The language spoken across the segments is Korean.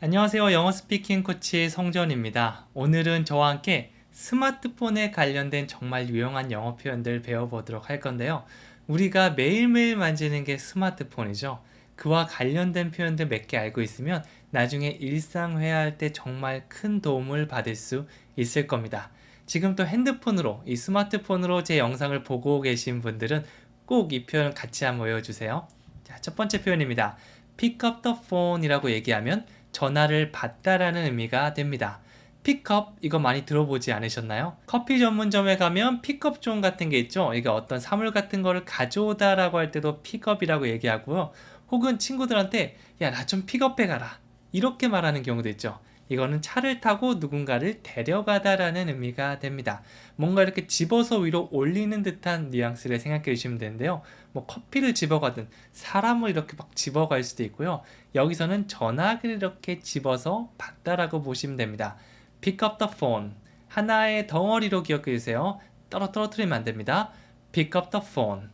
안녕하세요. 영어 스피킹 코치 성전입니다. 오늘은 저와 함께 스마트폰에 관련된 정말 유용한 영어 표현들 배워보도록 할 건데요. 우리가 매일매일 만지는 게 스마트폰이죠. 그와 관련된 표현들 몇 개 알고 있으면 나중에 일상 회화할 때 정말 큰 도움을 받을 수 있을 겁니다. 지금 또 핸드폰으로, 이 스마트폰으로 제 영상을 보고 계신 분들은 꼭 이 표현 같이 한번 외워주세요. 자, 첫 번째 표현입니다. Pick up the phone 이라고 얘기하면 전화를 받다라는 의미가 됩니다. 픽업 이거 많이 들어보지 않으셨나요? 커피 전문점에 가면 픽업 존 같은 게 있죠. 이게 어떤 사물 같은 거를 가져오다 라고 할 때도 픽업이라고 얘기하고요. 혹은 친구들한테 야, 나 좀 픽업해 가라 이렇게 말하는 경우도 있죠. 이거는 차를 타고 누군가를 데려가다 라는 의미가 됩니다. 뭔가 이렇게 집어서 위로 올리는 듯한 뉘앙스를 생각해 주시면 되는데요. 뭐 커피를 집어가든 사람을 이렇게 막 집어갈 수도 있고요. 여기서는 전화기를 이렇게 집어서 받다라고 보시면 됩니다. Pick up the phone. 하나의 덩어리로 기억해 주세요. 떨어뜨리면 안 됩니다. Pick up the phone.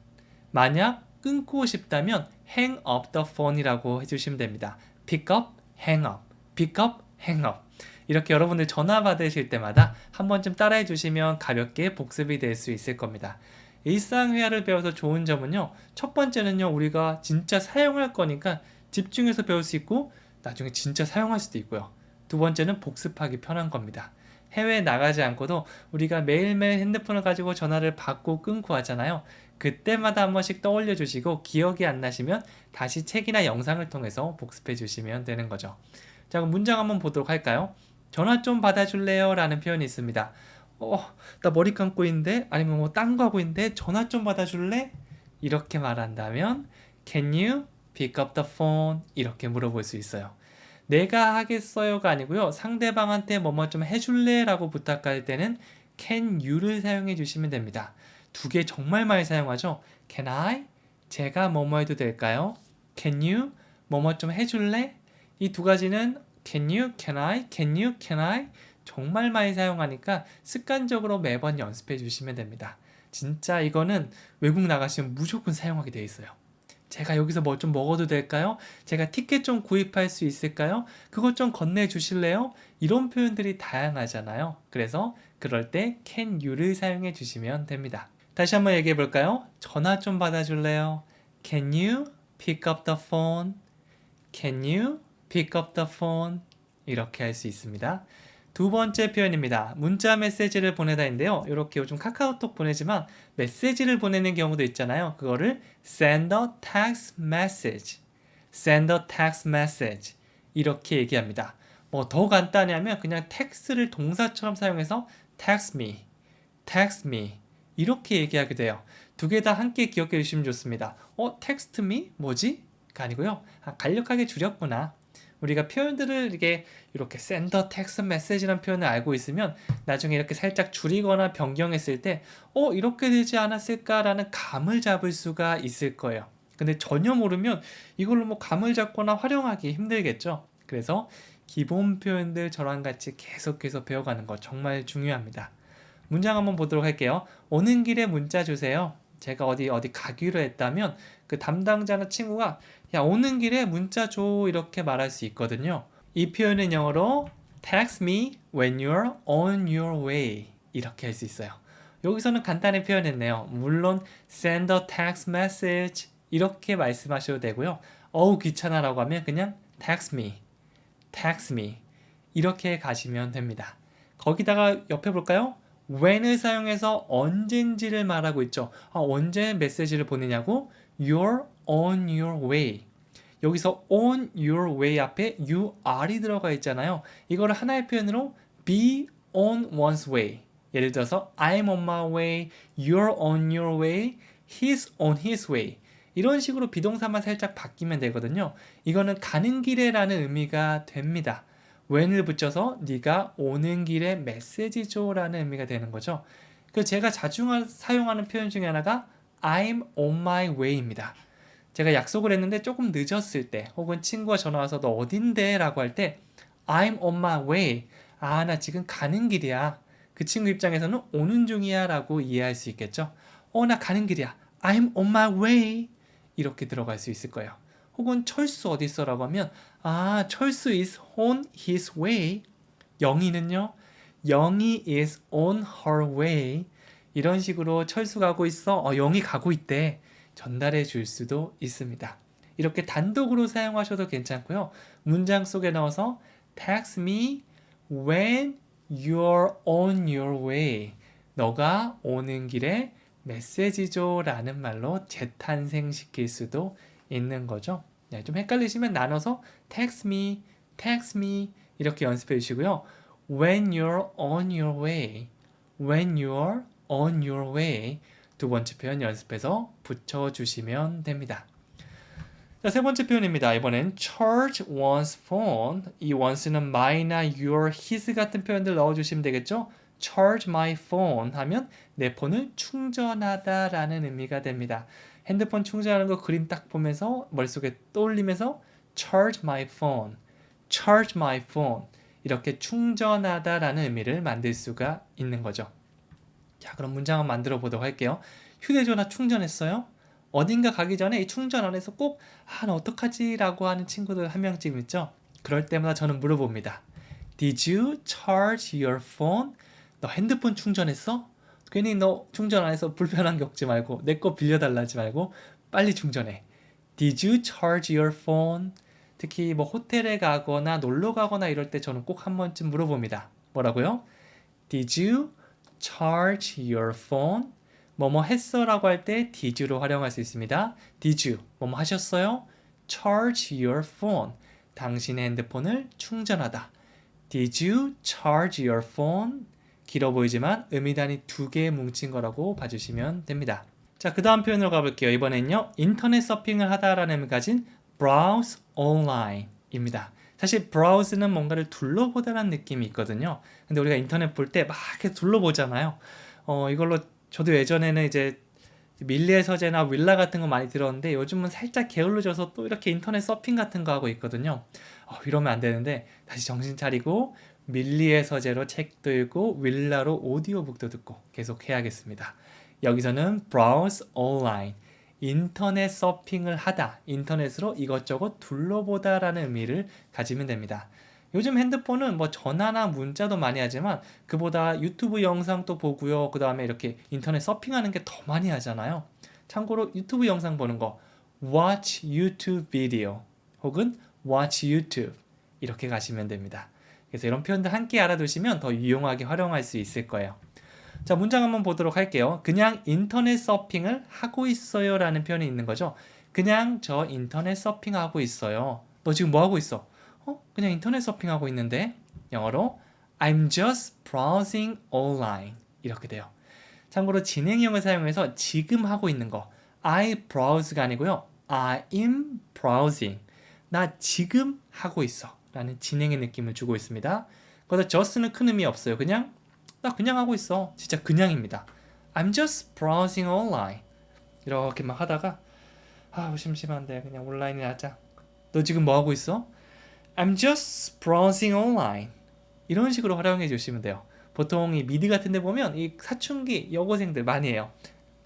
만약 끊고 싶다면 hang up the phone이라고 해주시면 됩니다. Pick up, hang up. Pick up, hang up. 이렇게 여러분들 전화 받으실 때마다 한 번쯤 따라해 주시면 가볍게 복습이 될 수 있을 겁니다. 일상회화를 배워서 좋은 점은요. 첫 번째는요. 우리가 진짜 사용할 거니까 집중해서 배울 수 있고 나중에 진짜 사용할 수도 있고요. 두 번째는 복습하기 편한 겁니다. 해외에 나가지 않고도 우리가 매일매일 핸드폰을 가지고 전화를 받고 끊고 하잖아요. 그때마다 한 번씩 떠올려 주시고 기억이 안 나시면 다시 책이나 영상을 통해서 복습해 주시면 되는 거죠. 자, 그럼 문장 한번 보도록 할까요? 전화 좀 받아줄래요? 라는 표현이 있습니다. 나 머리 감고 있는데 아니면 뭐 딴 거 하고 있는데 전화 좀 받아줄래? 이렇게 말한다면 Can you pick up the phone? 이렇게 물어볼 수 있어요. 내가 하겠어요가 아니고요. 상대방한테 뭐뭐 좀 해줄래? 라고 부탁할 때는 can you를 사용해 주시면 됩니다. 두 개 정말 많이 사용하죠. Can I? 제가 뭐뭐 해도 될까요? Can you? 뭐뭐 좀 해줄래? 이 두 가지는 can you? Can I? Can you? Can I? 정말 많이 사용하니까 습관적으로 매번 연습해 주시면 됩니다. 진짜 이거는 외국 나가시면 무조건 사용하게 돼 있어요. 제가 여기서 뭐 좀 먹어도 될까요? 제가 티켓 좀 구입할 수 있을까요? 그것 좀 건네 주실래요? 이런 표현들이 다양하잖아요. 그래서 그럴 때 can you를 사용해 주시면 됩니다. 다시 한번 얘기해 볼까요? 전화 좀 받아줄래요? Can you pick up the phone? Can you pick up the phone? 이렇게 할 수 있습니다. 두 번째 표현입니다. 문자 메시지를 보내다인데요. 이렇게 요즘 카카오톡 보내지만 메시지를 보내는 경우도 있잖아요. 그거를 send a text message, send a text message 이렇게 얘기합니다. 뭐 더 간단히 하면 그냥 텍스트를 동사처럼 사용해서 text me, text me 이렇게 얘기하게 돼요. 두 개 다 함께 기억해 주시면 좋습니다. text me? 뭐지? 가 아니고요. 간략하게 줄였구나. 우리가 표현들을 이렇게 send a text message라는 표현을 알고 있으면 나중에 이렇게 살짝 줄이거나 변경했을 때 이렇게 되지 않았을까라는 감을 잡을 수가 있을 거예요. 근데 전혀 모르면 이걸로 뭐 감을 잡거나 활용하기 힘들겠죠. 그래서 기본 표현들 저랑 같이 계속해서 배워가는 거 정말 중요합니다. 문장 한번 보도록 할게요. 오는 길에 문자 주세요. 제가 어디 가기로 했다면 그 담당자나 친구가 야, 오는 길에 문자 줘 이렇게 말할 수 있거든요. 이 표현은 영어로 text me when you're on your way 이렇게 할 수 있어요. 여기서는 간단히 표현했네요. 물론 send a text message 이렇게 말씀하셔도 되고요. 귀찮아라고 하면 그냥 text me, text me 이렇게 가시면 됩니다. 거기다가 옆에 볼까요? when을 사용해서 언젠지를 말하고 있죠. 언제 메시지를 보내냐고? You're on your way. 여기서 on your way 앞에 you are이 들어가 있잖아요. 이거를 하나의 표현으로 be on one's way. 예를 들어서 I'm on my way, you're on your way, he's on his way. 이런 식으로 비동사만 살짝 바뀌면 되거든요. 이거는 가는 길에라는 의미가 됩니다. when을 붙여서 네가 오는 길에 메시지 줘라는 의미가 되는 거죠. 그 제가 자주 사용하는 표현 중에 하나가 I'm on my way입니다. 제가 약속을 했는데 조금 늦었을 때 혹은 친구가 전화 와서 너 어딘데? 라고 할 때 I'm on my way. 나 지금 가는 길이야. 그 친구 입장에서는 오는 중이야 라고 이해할 수 있겠죠. 나 가는 길이야. I'm on my way. 이렇게 들어갈 수 있을 거예요. 혹은 철수 어디 있어라고 하면 철수 is on his way. 영희는요, 영희 is on her way. 이런 식으로 철수 가고 있어. 영희 가고 있대. 전달해 줄 수도 있습니다. 이렇게 단독으로 사용하셔도 괜찮고요. 문장 속에 넣어서 text me when you're on your way. 너가 오는 길에 메시지 줘 라는 말로 재탄생시킬 수도 있는 거죠. 좀 헷갈리시면 나눠서 text me 이렇게 연습해 주시고요. When you're on your way, when you're on your way 두 번째 표현 연습해서 붙여주시면 됩니다. 자, 세 번째 표현입니다. 이번엔 charge one's phone. 이 one's는 my나 your, his 같은 표현들 넣어주시면 되겠죠? charge my phone 하면 내 폰을 충전하다 라는 의미가 됩니다. 핸드폰 충전하는 거 그림 딱 보면서 머릿속에 떠올리면서 charge my phone, charge my phone 이렇게 충전하다 라는 의미를 만들 수가 있는 거죠. 자, 그럼 문장 한번 만들어 보도록 할게요. 휴대전화 충전했어요? 어딘가 가기 전에 이 충전 안 해서 꼭 나 어떡하지? 라고 하는 친구들 한 명쯤 있죠? 그럴 때마다 저는 물어봅니다. Did you charge your phone? 너 핸드폰 충전했어? 괜히 너 충전 안 해서 불편한 게 없지 말고 내 거 빌려달라 하지 말고 빨리 충전해. Did you charge your phone? 특히 뭐 호텔에 가거나 놀러 가거나 이럴 때 저는 꼭 한 번쯤 물어봅니다. 뭐라고요? Did you charge your phone? 뭐뭐 했어 라고 할 때 did로 활용할 수 있습니다. Did you 뭐뭐 하셨어요? Charge your phone. 당신의 핸드폰을 충전하다. Did you charge your phone? 길어 보이지만 의미단위 두 개 뭉친 거라고 봐주시면 됩니다. 자, 그 다음 표현으로 가볼게요. 이번엔요, 인터넷 서핑을 하다라는 의미 가진 browse online 입니다. 사실 browse는 뭔가를 둘러보다라는 느낌이 있거든요. 근데 우리가 인터넷 볼 때 막 이렇게 둘러보잖아요. 이걸로 저도 예전에는 이제 밀리의 서재나 윌라 같은 거 많이 들었는데 요즘은 살짝 게을러져서 또 이렇게 인터넷 서핑 같은 거 하고 있거든요. 이러면 안 되는데 다시 정신 차리고 밀리의 서재로 책도 읽고 윌라로 오디오북도 듣고 계속 해야겠습니다. 여기서는 browse online, 인터넷 서핑을 하다, 인터넷으로 이것저것 둘러보다 라는 의미를 가지면 됩니다. 요즘 핸드폰은 뭐 전화나 문자도 많이 하지만 그보다 유튜브 영상도 보고요. 그 다음에 이렇게 인터넷 서핑하는 게 더 많이 하잖아요. 참고로 유튜브 영상 보는 거 watch YouTube video 혹은 watch YouTube 이렇게 가시면 됩니다. 그래서 이런 표현들 함께 알아두시면 더 유용하게 활용할 수 있을 거예요. 자, 문장 한번 보도록 할게요. 그냥 인터넷 서핑을 하고 있어요 라는 표현이 있는 거죠. 그냥 저 인터넷 서핑하고 있어요. 너 지금 뭐 하고 있어? 그냥 인터넷 서핑하고 있는데 영어로 I'm just browsing online 이렇게 돼요. 참고로 진행형을 사용해서 지금 하고 있는 거 I browse가 아니고요. I'm browsing. 나 지금 하고 있어 라는 진행의 느낌을 주고 있습니다. 거기다 just는 큰 의미 없어요. 나 그냥 하고 있어. 진짜 그냥입니다. I'm just browsing online. 이렇게 막 하다가 심심한데 그냥 온라인에 하자. 너 지금 뭐 하고 있어? I'm just browsing online. 이런 식으로 활용해 주시면 돼요. 보통 이 미드 같은 데 보면 이 사춘기 여고생들 많이 해요.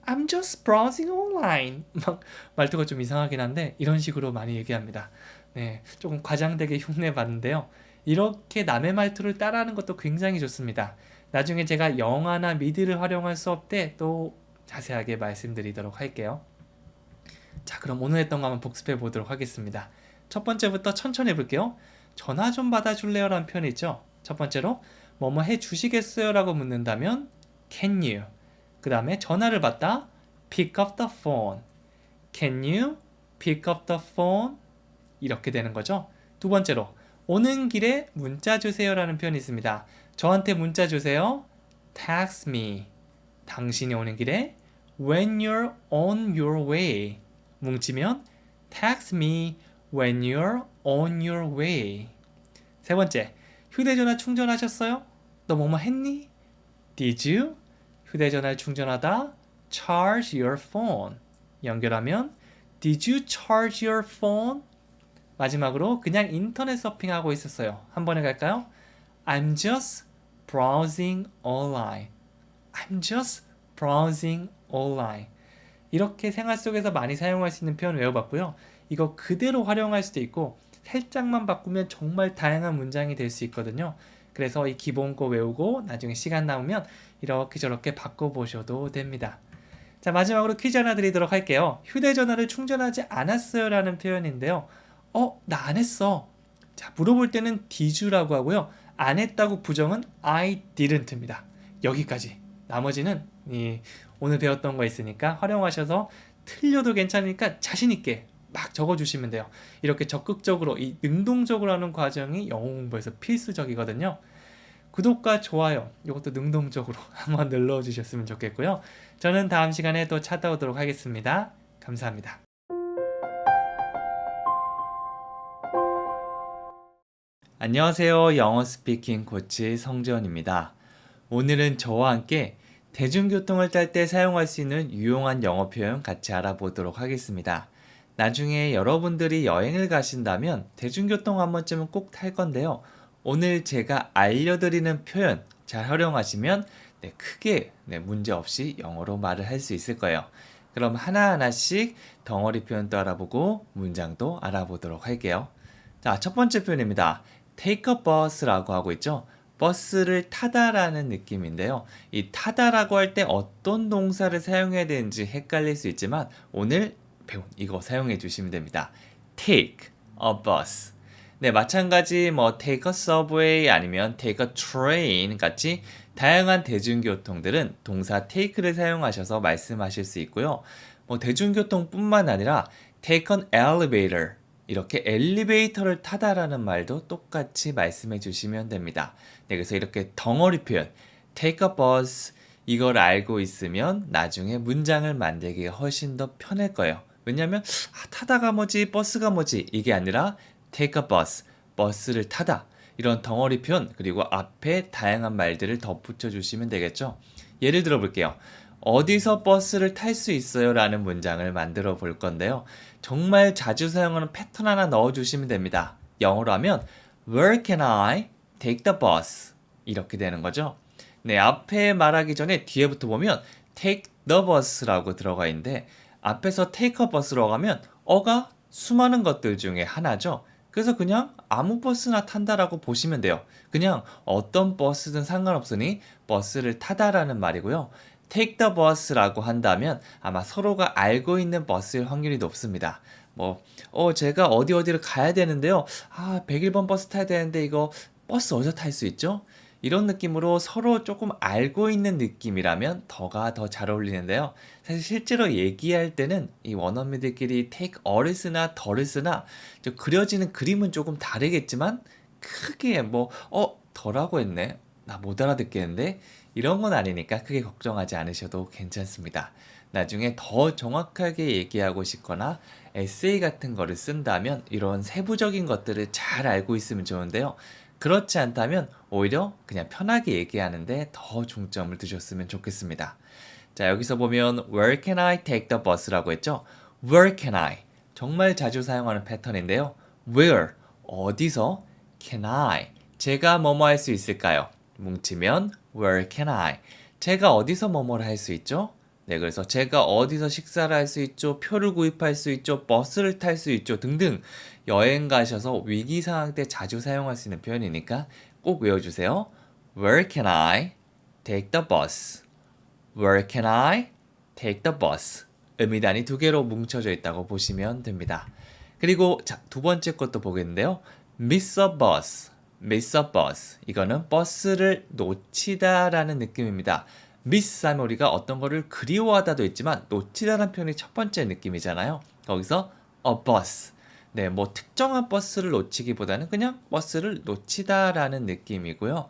I'm just browsing online. 막 말투가 좀 이상하긴 한데 이런 식으로 많이 얘기합니다. 네, 조금 과장되게 흉내 봤는데요. 이렇게 남의 말투를 따라하는 것도 굉장히 좋습니다. 나중에 제가 영어나 미드를 활용할 수업 때 또 자세하게 말씀드리도록 할게요. 자, 그럼 오늘 했던 거 한번 복습해 보도록 하겠습니다. 첫 번째부터 천천히 해볼게요. 전화 좀 받아줄래요? 라는 표현이 있죠. 첫 번째로 뭐뭐 해주시겠어요? 라고 묻는다면 Can you? 그 다음에 전화를 받다 Pick up the phone. Can you pick up the phone? 이렇게 되는 거죠. 두 번째로 오는 길에 문자 주세요 라는 표현이 있습니다. 저한테 문자 주세요. Text me. 당신이 오는 길에 When you're on your way. 뭉치면 Text me when you're on your way. 세 번째, 휴대전화 충전하셨어요? 너 뭐뭐 했니? Did you? 휴대전화를 충전하다 charge your phone. 연결하면 Did you charge your phone? 마지막으로 그냥 인터넷 서핑하고 있었어요. 한 번에 갈까요? I'm just browsing online. I'm just browsing online. 이렇게 생활 속에서 많이 사용할 수 있는 표현 외워봤고요. 이거 그대로 활용할 수도 있고 살짝만 바꾸면 정말 다양한 문장이 될 수 있거든요. 그래서 이 기본 거 외우고 나중에 시간 남으면 이렇게 저렇게 바꿔보셔도 됩니다. 자, 마지막으로 퀴즈 하나 드리도록 할게요. 휴대전화를 충전하지 않았어요 라는 표현인데요. 나 안 했어. 자, 물어볼 때는 did라고 하고요. 안 했다고 부정은 I didn't입니다. 여기까지. 나머지는 오늘 배웠던 거 있으니까 활용하셔서 틀려도 괜찮으니까 자신 있게 막 적어주시면 돼요. 이렇게 적극적으로 이 능동적으로 하는 과정이 영어 공부에서 필수적이거든요. 구독과 좋아요 이것도 능동적으로 한번 눌러주셨으면 좋겠고요. 저는 다음 시간에 또 찾아오도록 하겠습니다. 감사합니다. 안녕하세요. 영어 스피킹 코치 성재원입니다. 오늘은 저와 함께 대중교통을 탈 때 사용할 수 있는 유용한 영어 표현 같이 알아보도록 하겠습니다. 나중에 여러분들이 여행을 가신다면 대중교통 한 번쯤은 꼭 탈 건데요. 오늘 제가 알려드리는 표현 잘 활용하시면 크게 문제 없이 영어로 말을 할 수 있을 거예요. 그럼 하나하나씩 덩어리 표현도 알아보고 문장도 알아보도록 할게요. 자, 첫 번째 표현입니다. take a bus라고 하고 있죠. 버스를 타다라는 느낌인데요. 이 타다라고 할 때 어떤 동사를 사용해야 되는지 헷갈릴 수 있지만 오늘 배운 이거 사용해 주시면 됩니다. take a bus. 네, 마찬가지 take a subway 아니면 take a train 같이 다양한 대중교통들은 동사 take를 사용하셔서 말씀하실 수 있고요. 대중교통뿐만 아니라 take an elevator 이렇게 엘리베이터를 타다라는 말도 똑같이 말씀해 주시면 됩니다. 네, 그래서 이렇게 덩어리 표현 take a bus 이걸 알고 있으면 나중에 문장을 만들기가 훨씬 더 편할 거예요. 왜냐하면 타다가 뭐지 버스가 뭐지 이게 아니라 take a bus 버스를 타다 이런 덩어리 표현 그리고 앞에 다양한 말들을 덧붙여 주시면 되겠죠. 예를 들어 볼게요. 어디서 버스를 탈 수 있어요? 라는 문장을 만들어 볼 건데요. 정말 자주 사용하는 패턴 하나 넣어 주시면 됩니다. 영어로 하면 Where can I take the bus? 이렇게 되는 거죠. 네, 앞에 말하기 전에 뒤에부터 보면 take the bus라고 들어가 있는데 앞에서 take a bus라고 하면 어가 수많은 것들 중에 하나죠. 그래서 그냥 아무 버스나 탄다라고 보시면 돼요. 그냥 어떤 버스든 상관없으니 버스를 타다라는 말이고요. take the bus라고 한다면 아마 서로가 알고 있는 버스일 확률이 높습니다. 제가 어디를 가야 되는데요. 101번 버스 타야 되는데 이거 버스 어디서 탈 수 있죠? 이런 느낌으로 서로 조금 알고 있는 느낌이라면 더가 더 잘 어울리는데요. 사실 실제로 얘기할 때는 이 원어민들끼리 take a를 쓰나 the를 쓰나 그려지는 그림은 조금 다르겠지만 크게 더라고 했네. 나 못 알아듣겠는데? 이런 건 아니니까 크게 걱정하지 않으셔도 괜찮습니다. 나중에 더 정확하게 얘기하고 싶거나 에세이 같은 거를 쓴다면 이런 세부적인 것들을 잘 알고 있으면 좋은데요. 그렇지 않다면 오히려 그냥 편하게 얘기하는데 더 중점을 두셨으면 좋겠습니다. 자, 여기서 보면 Where can I take the bus라고 했죠? Where can I? 정말 자주 사용하는 패턴인데요. Where? 어디서? Can I? 제가 뭐뭐 할 수 있을까요? 뭉치면 Where can I? 제가 어디서 뭐뭐를 할 수 있죠? 네, 그래서 제가 어디서 식사를 할 수 있죠? 표를 구입할 수 있죠? 버스를 탈 수 있죠? 등등 여행 가셔서 위기 상황 때 자주 사용할 수 있는 표현이니까 꼭 외워주세요. Where can I take the bus? Where can I take the bus? 의미단이 두 개로 뭉쳐져 있다고 보시면 됩니다. 그리고 자, 두 번째 것도 보겠는데요. miss a bus. miss a bus. 이거는 버스를 놓치다라는 느낌입니다. miss 하면 우리가 어떤 거를 그리워하다도 있지만 놓치다라는 표현이 첫 번째 느낌이잖아요. 거기서 a bus. 네, 특정한 버스를 놓치기보다는 그냥 버스를 놓치다라는 느낌이고요.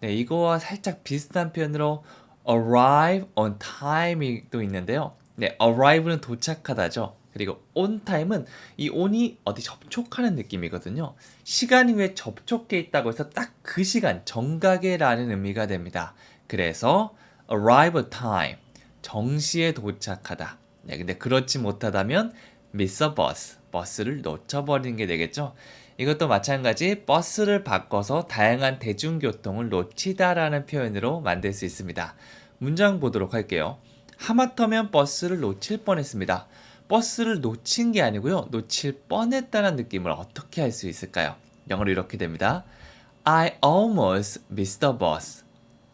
네, 이거와 살짝 비슷한 표현으로 arrive on time도 있는데요. 네, arrive는 도착하다죠. 그리고 on time은 이 on이 어디 접촉하는 느낌이거든요. 시간이 왜 접촉해 있다고 해서 딱 그 시간, 정각에라는 의미가 됩니다. 그래서 arrive on time, 정시에 도착하다. 네, 근데 그렇지 못하다면 miss a bus, 버스를 놓쳐버리는 게 되겠죠. 이것도 마찬가지 버스를 바꿔서 다양한 대중교통을 놓치다라는 표현으로 만들 수 있습니다. 문장 보도록 할게요. 하마터면 버스를 놓칠 뻔했습니다. 버스를 놓친 게 아니고요. 놓칠 뻔했다는 느낌을 어떻게 할 수 있을까요? 영어로 이렇게 됩니다. I almost missed the bus.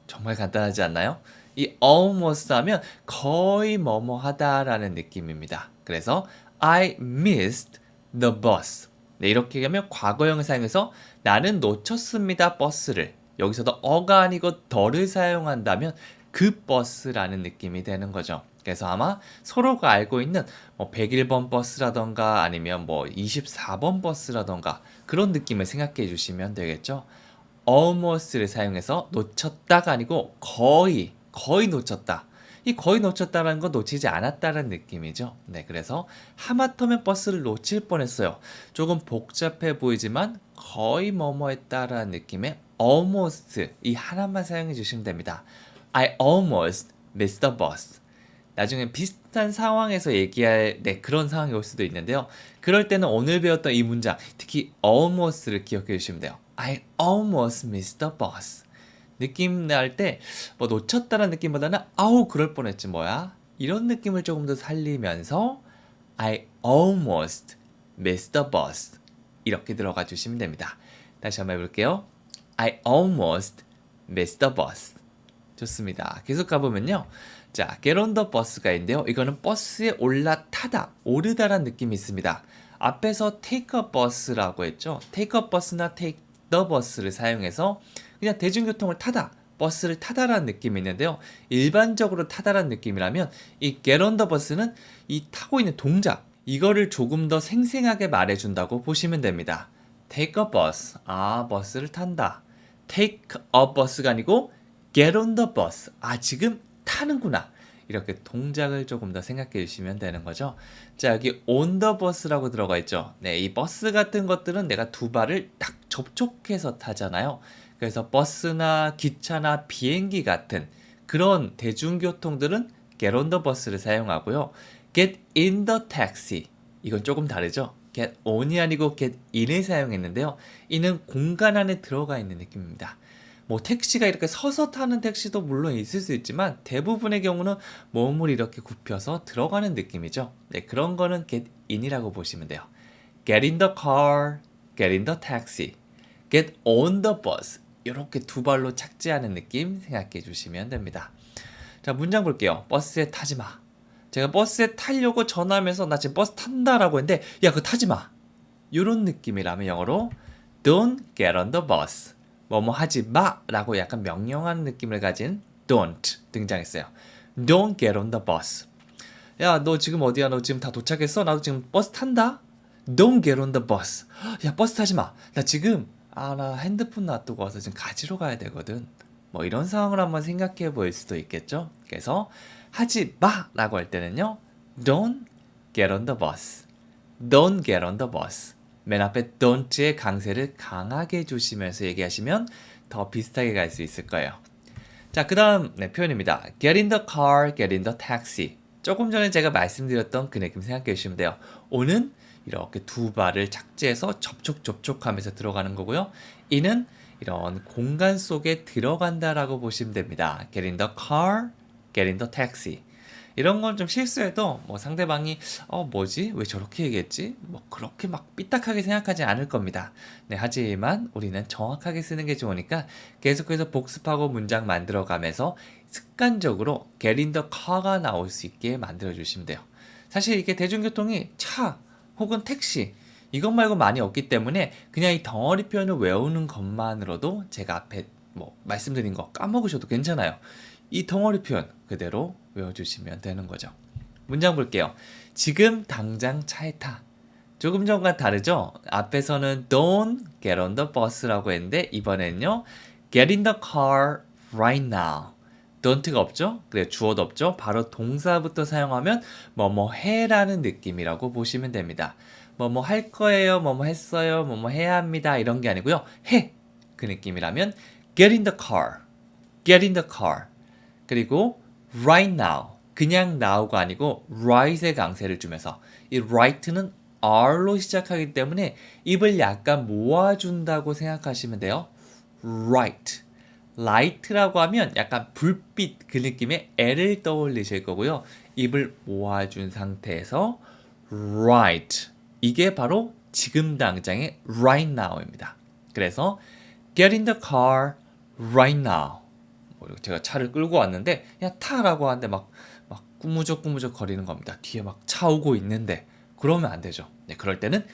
정말 간단하지 않나요? 이 almost 하면 거의 뭐뭐 하다라는 느낌입니다. 그래서 I missed the bus. 네, 이렇게 하면 과거형을 사용해서 나는 놓쳤습니다 버스를. 여기서도 어가 아니고 더를 사용한다면 그 버스라는 느낌이 되는 거죠. 그래서 아마 서로가 알고 있는 뭐 101번 버스라던가 아니면 뭐 24번 버스라던가 그런 느낌을 생각해 주시면 되겠죠. almost를 사용해서 놓쳤다가 아니고 거의 놓쳤다. 이 거의 놓쳤다라는 건 놓치지 않았다는 느낌이죠. 네, 그래서 하마터면 버스를 놓칠 뻔했어요. 조금 복잡해 보이지만 거의 뭐뭐했다라는 느낌의 almost 이 하나만 사용해 주시면 됩니다. I almost missed the bus. 나중에 비슷한 상황에서 얘기할 그런 상황이 올 수도 있는데요. 그럴 때는 오늘 배웠던 이 문장, 특히 almost를 기억해 주시면 돼요. I almost missed the bus. 느낌 날 때 뭐 놓쳤다는 느낌보다는 아우 그럴 뻔했지 뭐야. 이런 느낌을 조금 더 살리면서 I almost missed the bus. 이렇게 들어가 주시면 됩니다. 다시 한번 해볼게요. I almost missed the bus. 좋습니다. 계속 가보면요. 자, get on the bus가 있는데요. 이거는 버스에 올라타다, 오르다란 느낌이 있습니다. 앞에서 take a bus라고 했죠. take a bus나 take the bus를 사용해서 그냥 대중교통을 타다, 버스를 타다라는 느낌이 있는데요. 일반적으로 타다라는 느낌이라면 이 get on the bus는 이 타고 있는 동작, 이거를 조금 더 생생하게 말해준다고 보시면 됩니다. take a bus, 아, 버스를 탄다. take a bus가 아니고 get on the bus. 아, 지금 타는구나. 이렇게 동작을 조금 더 생각해 주시면 되는 거죠. 자, 여기 on the bus라고 들어가 있죠. 네, 이 버스 같은 것들은 내가 두 발을 딱 접촉해서 타잖아요. 그래서 버스나 기차나 비행기 같은 그런 대중교통들은 get on the bus를 사용하고요. get in the taxi. 이건 조금 다르죠. get on이 아니고 get in을 사용했는데요. 이는 공간 안에 들어가 있는 느낌입니다. 뭐 택시가 이렇게 서서 타는 택시도 물론 있을 수 있지만 대부분의 경우는 몸을 이렇게 굽혀서 들어가는 느낌이죠. 네, 그런 거는 get in이라고 보시면 돼요. get in the car, get in the taxi, get on the bus. 이렇게 두 발로 착지하는 느낌 생각해 주시면 됩니다. 자, 문장 볼게요. 버스에 타지 마. 제가 버스에 타려고 전화하면서 나 지금 버스 탄다라고 했는데 야, 그거 타지 마. 이런 느낌이라면 영어로 don't get on the bus. 뭐뭐 하지 마라고 약간 명령하는 느낌을 가진 don't 등장했어요. Don't get on the bus. 야, 너 지금 어디야? 너 지금 다 도착했어? 나도 지금 버스 탄다? Don't get on the bus. 야, 버스 타지 마. 나 지금 나 핸드폰 놔두고 와서 지금 가지러 가야 되거든. 뭐 이런 상황을 한번 생각해 볼 수도 있겠죠. 그래서 하지 마라고 할 때는요. Don't get on the bus. Don't get on the bus. 맨 앞에 don't의 강세를 강하게 해주시면서 얘기하시면 더 비슷하게 갈 수 있을 거예요. 자, 그 다음 표현입니다. Get in the car, get in the taxi. 조금 전에 제가 말씀드렸던 그 느낌 생각해 주시면 돼요. 오는 이렇게 두 발을 착지해서 접촉하면서 들어가는 거고요. 이는 이런 공간 속에 들어간다라고 보시면 됩니다. Get in the car, get in the taxi. 이런 건 좀 실수해도 뭐 상대방이 뭐지? 왜 저렇게 얘기했지? 뭐 그렇게 막 삐딱하게 생각하지 않을 겁니다. 네, 하지만 우리는 정확하게 쓰는 게 좋으니까 계속해서 복습하고 문장 만들어 가면서 습관적으로 get in the car가 나올 수 있게 만들어 주시면 돼요. 사실 이게 대중교통이 차 혹은 택시 이것 말고 많이 없기 때문에 그냥 이 덩어리 표현을 외우는 것만으로도 제가 앞에 뭐 말씀드린 거 까먹으셔도 괜찮아요. 이 덩어리 표현 그대로 외워주시면 되는 거죠. 문장 볼게요. 지금 당장 차에 타. 조금 전과 다르죠? 앞에서는 don't get on the bus라고 했는데 이번에는요. get in the car right now. don't가 없죠? 그래, 주어도 없죠? 바로 동사부터 사용하면 뭐뭐 해라는 느낌이라고 보시면 됩니다. 뭐뭐 할 거예요, 뭐뭐 했어요, 뭐뭐 해야 합니다 이런 게 아니고요. 해! 그 느낌이라면 get in the car, get in the car. 그리고 right now, 그냥 now가 아니고 right의 강세를 주면서 이 right는 R로 시작하기 때문에 입을 약간 모아준다고 생각하시면 돼요. right. light라고 하면 약간 불빛 그 느낌의 L을 떠올리실 거고요. 입을 모아준 상태에서 right. 이게 바로 지금 당장의 right now입니다. 그래서 get in the car right now. 제가 차를 끌고 왔는데 그냥 타라고 하는데 막 꾸무적 거리는 겁니다. 뒤에 막 차 오고 있는데 그러면 안 되죠. 네, 그럴 때는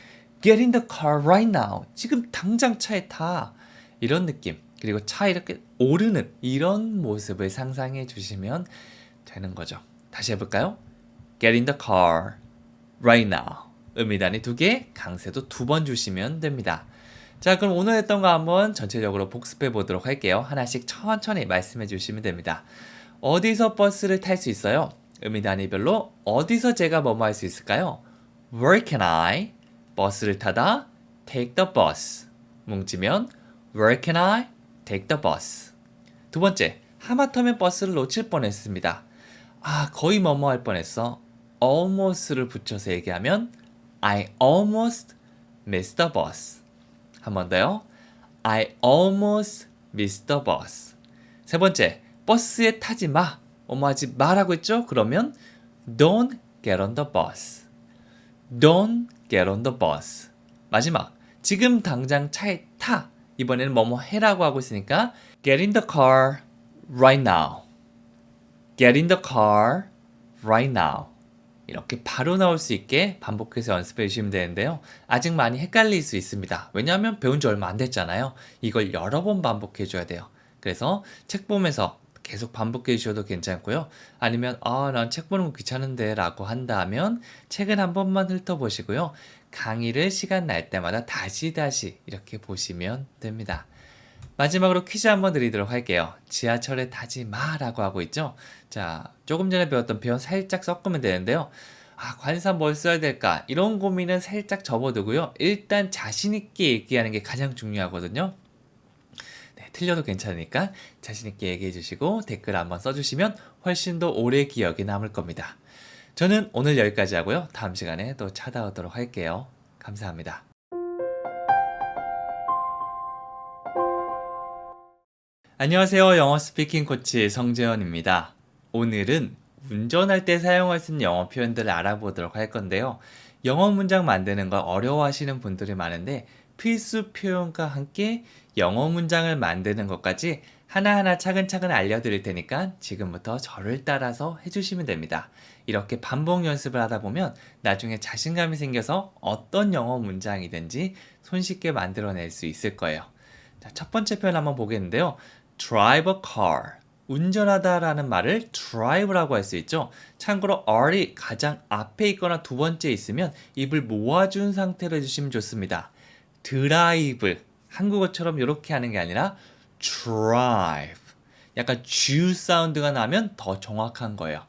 get in the car right now. 지금 당장 차에 타. 이런 느낌. 그리고 차 이렇게 오르는 이런 모습을 상상해 주시면 되는 거죠. 다시 해볼까요? Get in the car right now. 음이단이 2개, 강세도 2번 주시면 됩니다. 자, 그럼 오늘 했던 거 한번 전체적으로 복습해 보도록 할게요. 하나씩 천천히 말씀해 주시면 됩니다. 어디서 버스를 탈 수 있어요? 음이단위별로 어디서 제가 뭐뭐 할 수 있을까요? Where can I? 버스를 타다 take the bus. 뭉치면 Where can I take the bus? 두 번째, 하마터면 버스를 놓칠 뻔했습니다. 거의 뭐뭐 할 뻔했어. almost를 붙여서 얘기하면 I almost missed the bus. 한 번 더요. I almost missed the bus. 세 번째, 버스에 타지 마. 하지 마라고 했죠? 그러면 don't get on the bus. Don't get on the bus. 마지막, 지금 당장 차에 타. 이번에는 뭐뭐 해라고 하고 있으니까 get in the car right now. Get in the car right now. 이렇게 바로 나올 수 있게 반복해서 연습해 주시면 되는데요. 아직 많이 헷갈릴 수 있습니다. 왜냐하면 배운 지 얼마 안 됐잖아요. 이걸 여러 번 반복해 줘야 돼요. 그래서 책 보면서 계속 반복해 주셔도 괜찮고요. 아니면 난 책 보는 거 귀찮은데 라고 한다면 책을 한 번만 훑어보시고요. 강의를 시간 날 때마다 다시 이렇게 보시면 됩니다. 마지막으로 퀴즈 한번 드리도록 할게요. 지하철에 타지 마라고 하고 있죠. 자, 조금 전에 배웠던 표현 살짝 섞으면 되는데요. 관사 뭘 써야 될까? 이런 고민은 살짝 접어두고요. 일단 자신 있게 얘기하는 게 가장 중요하거든요. 네, 틀려도 괜찮으니까 자신 있게 얘기해 주시고 댓글 한번 써주시면 훨씬 더 오래 기억에 남을 겁니다. 저는 오늘 여기까지 하고요. 다음 시간에 또 찾아오도록 할게요. 감사합니다. 안녕하세요. 영어 스피킹 코치 성재현입니다. 오늘은 운전할 때 사용할 수 있는 영어 표현들을 알아보도록 할 건데요. 영어 문장 만드는 걸 어려워하시는 분들이 많은데 필수 표현과 함께 영어 문장을 만드는 것까지 하나하나 차근차근 알려드릴 테니까 지금부터 저를 따라서 해주시면 됩니다. 이렇게 반복 연습을 하다 보면 나중에 자신감이 생겨서 어떤 영어 문장이든지 손쉽게 만들어낼 수 있을 거예요. 자, 첫 번째 표현 한번 보겠는데요. drive a car. 운전하다라는 말을 drive라고 할 수 있죠. 참고로 R이 가장 앞에 있거나 두 번째 있으면 입을 모아준 상태로 해주시면 좋습니다. 드라이브. 한국어처럼 이렇게 하는 게 아니라 drive. 약간 G 사운드가 나면 더 정확한 거예요.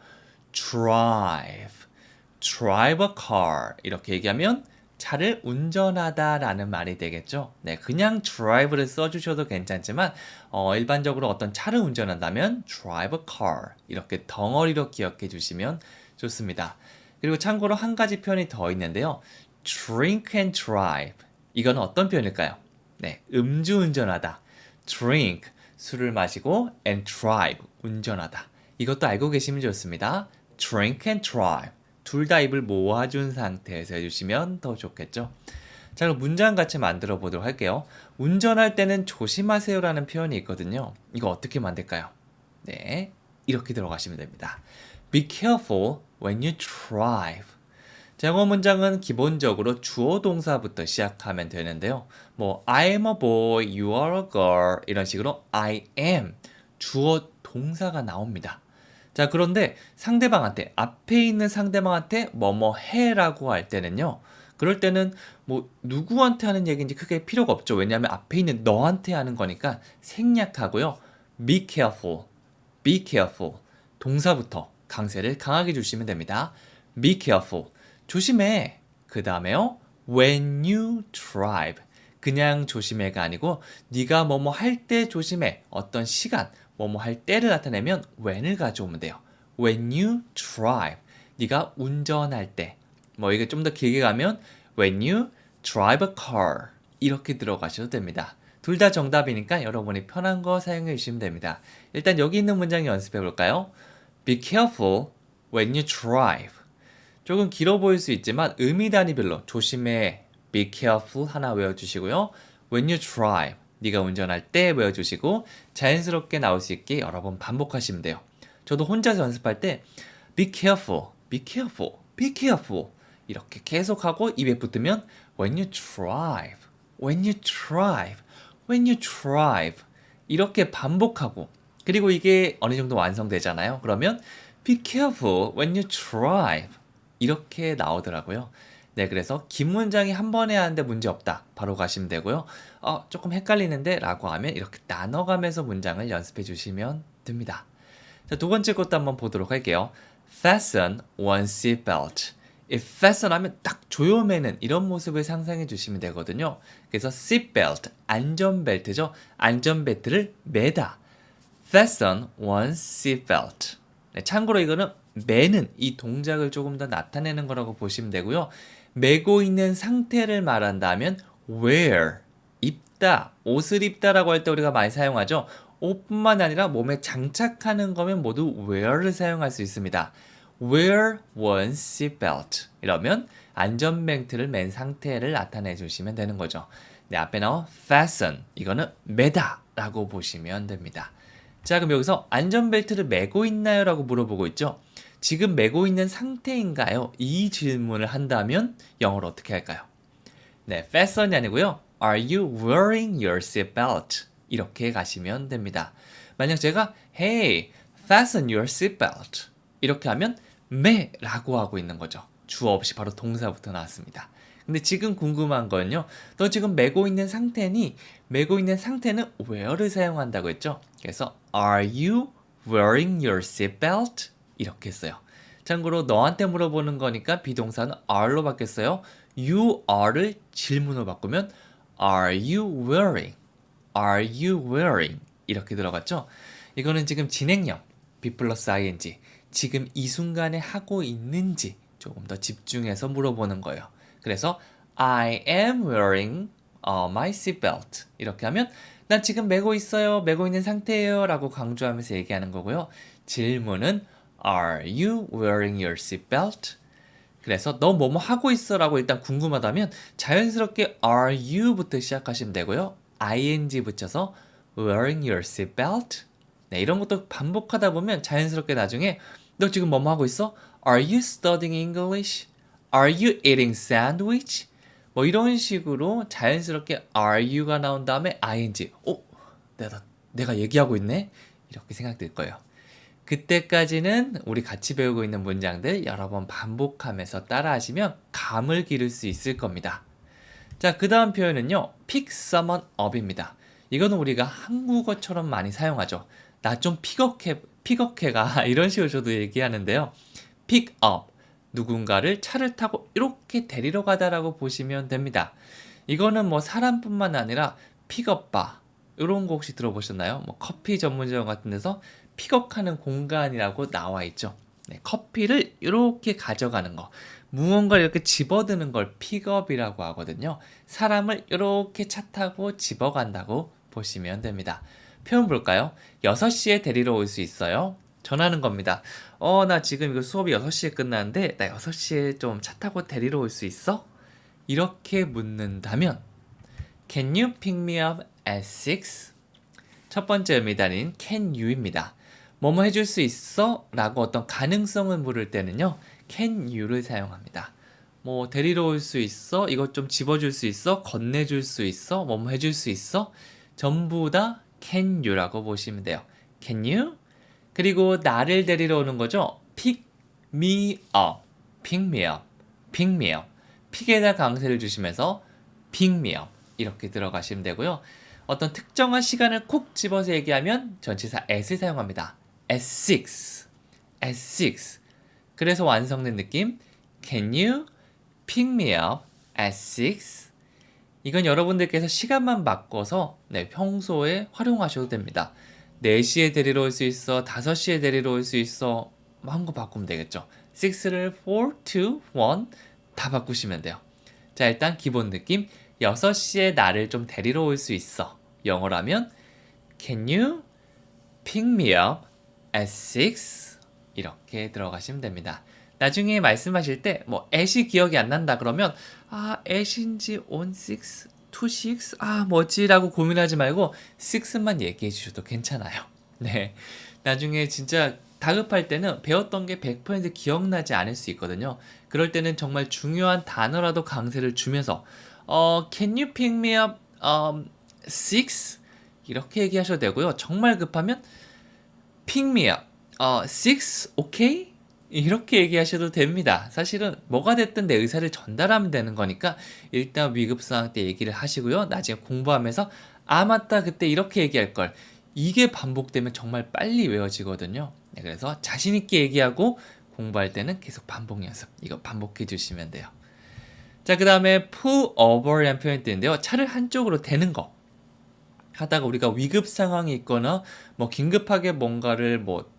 drive. drive a car. 이렇게 얘기하면 차를 운전하다라는 말이 되겠죠. 네, 그냥 drive를 써주셔도 괜찮지만 일반적으로 어떤 차를 운전한다면 drive a car 이렇게 덩어리로 기억해 주시면 좋습니다. 그리고 참고로 한 가지 표현이 더 있는데요. drink and drive 이건 어떤 표현일까요? 네, 음주운전하다. drink 술을 마시고 and drive 운전하다. 이것도 알고 계시면 좋습니다. drink and drive 둘 다 입을 모아준 상태에서 해주시면 더 좋겠죠. 자, 그럼 문장 같이 만들어 보도록 할게요. 운전할 때는 조심하세요라는 표현이 있거든요. 이거 어떻게 만들까요? 네, 이렇게 들어가시면 됩니다. Be careful when you drive. 자, 영어 문장은 기본적으로 주어 동사부터 시작하면 되는데요. I am a boy, you are a girl 이런 식으로 I am 주어 동사가 나옵니다. 자, 그런데 상대방한테 앞에 있는 상대방한테 뭐뭐 해라고 할 때는요. 그럴 때는 누구한테 하는 얘기인지 크게 필요가 없죠. 왜냐하면 앞에 있는 너한테 하는 거니까 생략하고요. Be careful, be careful 동사부터 강세를 강하게 주시면 됩니다. Be careful 조심해. 그 다음에요. When you drive 그냥 조심해가 아니고 네가 뭐뭐 할 때 조심해. 어떤 시간 뭐뭐 할 때를 나타내면 when을 가져오면 돼요. When you drive 네가 운전할 때 이게 좀 더 길게 가면 when you drive a car 이렇게 들어가셔도 됩니다. 둘 다 정답이니까 여러분이 편한 거 사용해 주시면 됩니다. 일단 여기 있는 문장 연습해 볼까요? Be careful when you drive. 조금 길어 보일 수 있지만 의미 단위별로 조심해, be careful 하나 외워주시고요. when you drive, 네가 운전할 때 외워주시고 자연스럽게 나올 수 있게 여러 번 반복하시면 돼요. 저도 혼자서 연습할 때 be careful, be careful, be careful 이렇게 계속하고 입에 붙으면 when you drive, when you drive, when you drive 이렇게 반복하고 그리고 이게 어느 정도 완성되잖아요. 그러면 be careful when you drive 이렇게 나오더라고요. 네, 그래서 긴 문장이 한 번에 하는데 문제 없다. 바로 가시면 되고요. 조금 헷갈리는데 라고 하면 이렇게 나눠가면서 문장을 연습해 주시면 됩니다. 자, 두 번째 것도 한번 보도록 할게요. Fasten one seatbelt. 이 fasten 하면 딱 조여매는 이런 모습을 상상해 주시면 되거든요. 그래서 seatbelt, 안전벨트죠. 안전벨트를 매다. Fasten one seatbelt. 네, 참고로 이거는 매는 이 동작을 조금 더 나타내는 거라고 보시면 되고요. 매고 있는 상태를 말한다면 wear, 입다, 옷을 입다라고 할 때 우리가 많이 사용하죠. 옷뿐만 아니라 몸에 장착하는 거면 모두 wear를 사용할 수 있습니다. wear one seatbelt 이러면 안전벨트를 맨 상태를 나타내 주시면 되는 거죠. 네, 앞에 나온 fasten 이거는 매다 라고 보시면 됩니다. 자, 그럼 여기서 안전벨트를 매고 있나요? 라고 물어보고 있죠. 지금 매고 있는 상태인가요? 이 질문을 한다면 영어로 어떻게 할까요? 네, fasten이 아니고요. Are you wearing your seatbelt? 이렇게 가시면 됩니다. 만약 제가 Hey, fasten your seatbelt 이렇게 하면 매라고 하고 있는 거죠. 주어 없이 바로 동사부터 나왔습니다. 근데 지금 궁금한 거는요. 너 지금 매고 있는 상태니? 매고 있는 상태는 where를 사용한다고 했죠. 그래서 Are you wearing your seatbelt? 이렇게 했어요. 참고로 너한테 물어보는 거니까 비동사는 are로 바뀌었어요. You are를 질문으로 바꾸면 Are you wearing? Are you wearing? 이렇게 들어갔죠. 이거는 지금 진행형 be 플러스 ing 지금 이 순간에 하고 있는지 조금 더 집중해서 물어보는 거예요. 그래서 I am wearing my seatbelt 이렇게 하면 난 지금 매고 있어요. 매고 있는 상태예요. 라고 강조하면서 얘기하는 거고요. 질문은 Are you wearing your seatbelt? 그래서 너 뭐뭐 하고 있어? 라고 일단 궁금하다면 자연스럽게 Are you부터 시작하시면 되고요. ing 붙여서 wearing your seatbelt? 네, 이런 것도 반복하다 보면 자연스럽게 나중에 너 지금 뭐뭐 하고 있어? Are you studying English? Are you eating sandwich? 뭐 이런 식으로 자연스럽게 are you가 나온 다음에 ing. 내가 얘기하고 있네? 이렇게 생각될 거예요. 그때까지는 우리 같이 배우고 있는 문장들 여러 번 반복하면서 따라하시면 감을 기를 수 있을 겁니다. 자, 그 다음 표현은요. pick someone up입니다. 이거는 우리가 한국어처럼 많이 사용하죠. 나 좀 픽업해가 이런 식으로 저도 얘기하는데요. pick up. 누군가를 차를 타고 이렇게 데리러 가다라고 보시면 됩니다. 이거는 뭐 사람뿐만 아니라 픽업바 이런 거 혹시 들어보셨나요? 뭐 커피 전문점 같은 데서 픽업하는 공간이라고 나와 있죠. 네, 커피를 이렇게 가져가는 거. 무언가를 이렇게 집어드는 걸 픽업이라고 하거든요. 사람을 이렇게 차 타고 집어간다고 보시면 됩니다. 표현 볼까요? 6시에 데리러 올 수 있어요? 전하는 겁니다. 나 지금 이거 수업이 6시에 끝나는데 나 6시에 좀 차 타고 데리러 올 수 있어? 이렇게 묻는다면 Can you pick me up at 6? 첫 번째 의미단인 can you입니다. 뭐뭐 해줄 수 있어? 라고 어떤 가능성을 물을 때는요. can you를 사용합니다. 뭐 데리러 올 수 있어? 이것 좀 집어줄 수 있어? 건네줄 수 있어? 뭐뭐 해줄 수 있어? 전부 다 can you라고 보시면 돼요. Can you? 그리고 나를 데리러 오는 거죠. pick me up, pick me up, pick me up. 픽에다 강세를 주시면서 pick me up 이렇게 들어가시면 되고요. 어떤 특정한 시간을 콕 집어서 얘기하면 전치사 at을 사용합니다. at 6, at 6. 그래서 완성된 느낌. Can you pick me up at 6? 이건 여러분들께서 시간만 바꿔서 평소에 활용하셔도 됩니다. 4시에 데리러 올 수 있어, 5시에 데리러 올 수 있어, 한 거 바꾸면 되겠죠. 6를 4, 2, 1 다 바꾸시면 돼요. 자, 일단 기본 느낌 6시에 나를 좀 데리러 올 수 있어. 영어라면 Can you pick me up at 6? 이렇게 들어가시면 됩니다. 나중에 말씀하실 때 뭐 at이 기억이 안 난다 그러면 at인지 on 6, to 6 뭐지라고 고민하지 말고 6만 얘기해 주셔도 괜찮아요. 네. 나중에 진짜 다급할 때는 배웠던 게 100% 기억나지 않을 수 있거든요. 그럴 때는 정말 중요한 단어라도 강세를 주면서 can you pick me up 6? 이렇게 얘기하셔도 되고요. 정말 급하면 pick me up 6? okay? 이렇게 얘기하셔도 됩니다. 사실은 뭐가 됐든 내 의사를 전달하면 되는 거니까 일단 위급 상황 때 얘기를 하시고요. 나중에 공부하면서 맞다 그때 이렇게 얘기할 걸. 이게 반복되면 정말 빨리 외워지거든요. 네, 그래서 자신 있게 얘기하고 공부할 때는 계속 반복 연습. 이거 반복해 주시면 돼요. 자, 그 다음에 pull over라는 표현이 있는데요. 차를 한쪽으로 대는 거. 하다가 우리가 위급 상황이 있거나 뭐 긴급하게 뭔가를 뭐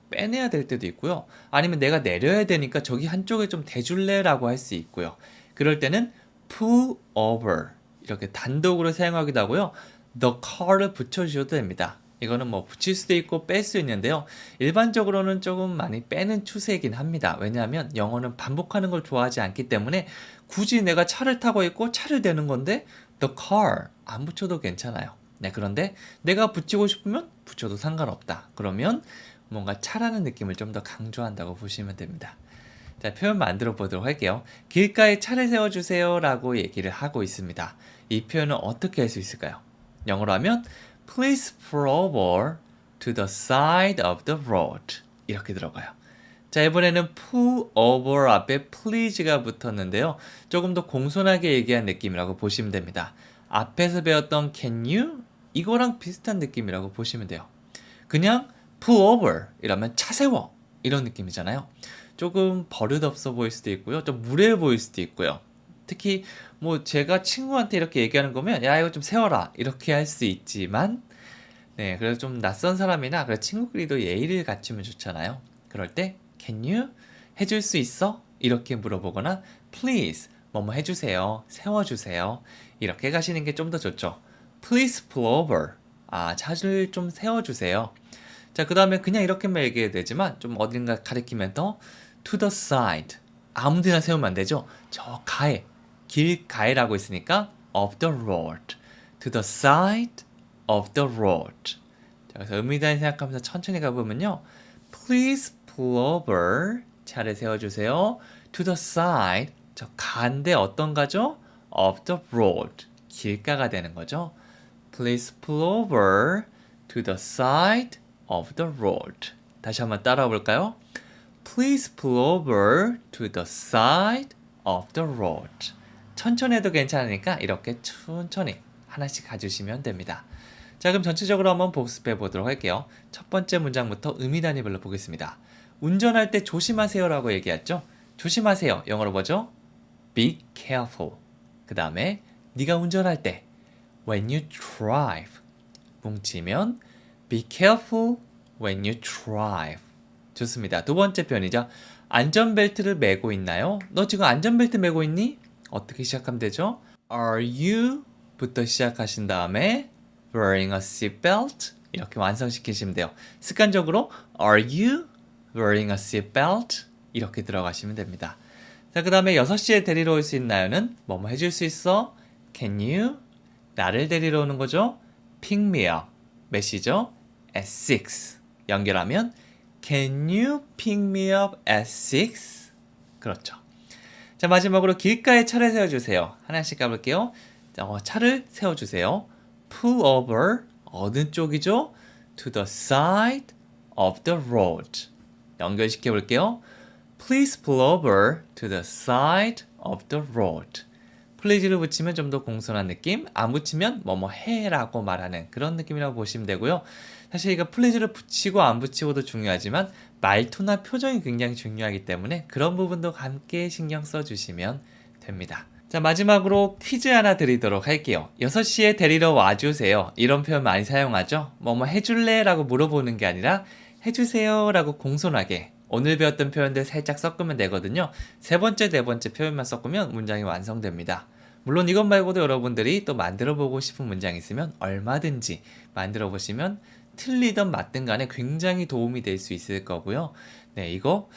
빼내야 될 때도 있고요. 아니면 내가 내려야 되니까 저기 한쪽에 좀 대줄래라고 할 수 있고요. 그럴 때는 pull over 이렇게 단독으로 사용하기도 하고요. the car를 붙여주셔도 됩니다. 이거는 뭐 붙일 수도 있고 뺄 수 있는데요. 일반적으로는 조금 많이 빼는 추세이긴 합니다. 왜냐하면 영어는 반복하는 걸 좋아하지 않기 때문에 굳이 내가 차를 타고 있고 차를 대는 건데 the car 안 붙여도 괜찮아요. 네, 그런데 내가 붙이고 싶으면 붙여도 상관없다. 그러면 뭔가 차라는 느낌을 좀 더 강조한다고 보시면 됩니다. 자, 표현 만들어 보도록 할게요. 길가에 차를 세워주세요 라고 얘기를 하고 있습니다. 이 표현은 어떻게 할 수 있을까요? 영어로 하면 Please pull over to the side of the road 이렇게 들어가요. 자, 이번에는 pull over 앞에 please가 붙었는데요. 조금 더 공손하게 얘기한 느낌이라고 보시면 됩니다. 앞에서 배웠던 can you? 이거랑 비슷한 느낌이라고 보시면 돼요. 그냥 pull over 이러면 차 세워 이런 느낌이잖아요. 조금 버릇없어 보일 수도 있고요. 좀 무례해 보일 수도 있고요. 특히 뭐 제가 친구한테 이렇게 얘기하는 거면 야 이거 좀 세워라 이렇게 할 수 있지만 네, 그래서 좀 낯선 사람이나 그래 친구끼리도 예의를 갖추면 좋잖아요. 그럴 때 can you 해줄 수 있어? 이렇게 물어보거나 please 뭐뭐 해주세요. 세워주세요. 이렇게 가시는 게 좀 더 좋죠. Please pull over. 차를 좀 세워주세요. 자, 그 다음에 그냥 이렇게만 얘기해도 되지만 좀 어딘가 가리키면서 to the side. 아무 데나 세우면 안 되죠. 저 가에, 길가에라고 있으니까 of the road. to the side of the road. 자, 그래서 의미 있다는 생각하면서 천천히 가보면요. Please pull over. 차를 세워주세요. to the side. 저 가인데 어떤 가죠? of the road. 길가가 되는 거죠. Please pull over to the side of the road. 다시 한번 따라와 볼까요? Please pull over to the side of the road. 천천히 해도 괜찮으니까 이렇게 천천히 하나씩 가주시면 됩니다. 자, 그럼 전체적으로 한번 복습해 보도록 할게요. 첫 번째 문장부터 의미 단위별로 보겠습니다. 운전할 때 조심하세요라고 얘기했죠? 조심하세요. 영어로 뭐죠? Be careful. 그 다음에 네가 운전할 때 When you drive. 뭉치면 Be careful when you drive. 좋습니다. 두 번째 표현이죠. 안전벨트를 매고 있나요? 너 지금 안전벨트 매고 있니? 어떻게 시작하면 되죠? Are you? 부터 시작하신 다음에 wearing a seatbelt? 이렇게 완성시키시면 돼요. 습관적으로 Are you wearing a seatbelt? 이렇게 들어가시면 됩니다. 자, 그 다음에 6시에 데리러 올 수 있나요는 뭐뭐 해줄 수 있어? Can you? 나를 데리러 오는 거죠? Pick me up. 몇 시죠? At 6. 연결하면 Can you pick me up at 6? 그렇죠. 자, 마지막으로 길가에 차를 세워주세요. 하나씩 가볼게요. 차를 세워주세요. Pull over. 어느 쪽이죠? To the side of the road. 연결시켜 볼게요. Please pull over to the side of the road. please를 붙이면 좀 더 공손한 느낌, 안 붙이면 뭐뭐 해라고 말하는 그런 느낌이라고 보시면 되고요. 사실 이거 please를 붙이고 안 붙이고도 중요하지만 말투나 표정이 굉장히 중요하기 때문에 그런 부분도 함께 신경 써주시면 됩니다. 자, 마지막으로 퀴즈 하나 드리도록 할게요. 6시에 데리러 와주세요. 이런 표현 많이 사용하죠? 뭐뭐 해줄래? 라고 물어보는 게 아니라 해주세요 라고 공손하게 오늘 배웠던 표현들 살짝 섞으면 되거든요. 세 번째, 네 번째 표현만 섞으면 문장이 완성됩니다. 물론 이것 말고도 여러분들이 또 만들어 보고 싶은 문장 있으면 얼마든지 만들어 보시면 틀리든 맞든 간에 굉장히 도움이 될 수 있을 거고요. 네, 이거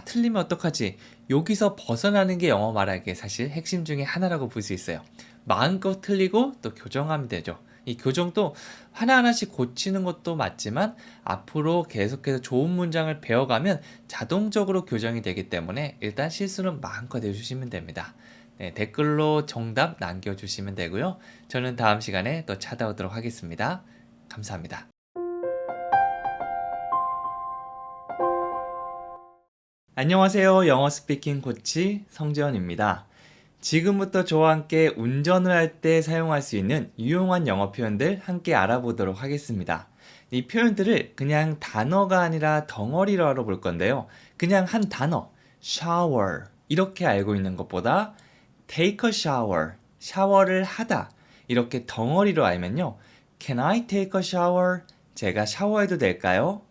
틀리면 어떡하지? 여기서 벗어나는 게 영어 말하기의 사실 핵심 중에 하나라고 볼 수 있어요. 마음껏 틀리고 또 교정하면 되죠. 이 교정도 하나하나씩 고치는 것도 맞지만 앞으로 계속해서 좋은 문장을 배워가면 자동적으로 교정이 되기 때문에 일단 실수는 마음껏 해주시면 됩니다. 네, 댓글로 정답 남겨주시면 되고요. 저는 다음 시간에 또 찾아오도록 하겠습니다. 감사합니다. 안녕하세요. 영어 스피킹 코치 성재원입니다. 지금부터 저와 함께 운전을 할 때 사용할 수 있는 유용한 영어 표현들 함께 알아보도록 하겠습니다. 이 표현들을 그냥 단어가 아니라 덩어리로 알아볼 건데요. 그냥 한 단어, shower 이렇게 알고 있는 것보다 take a shower, 샤워를 하다 이렇게 덩어리로 알면요. Can I take a shower? 제가 샤워해도 될까요?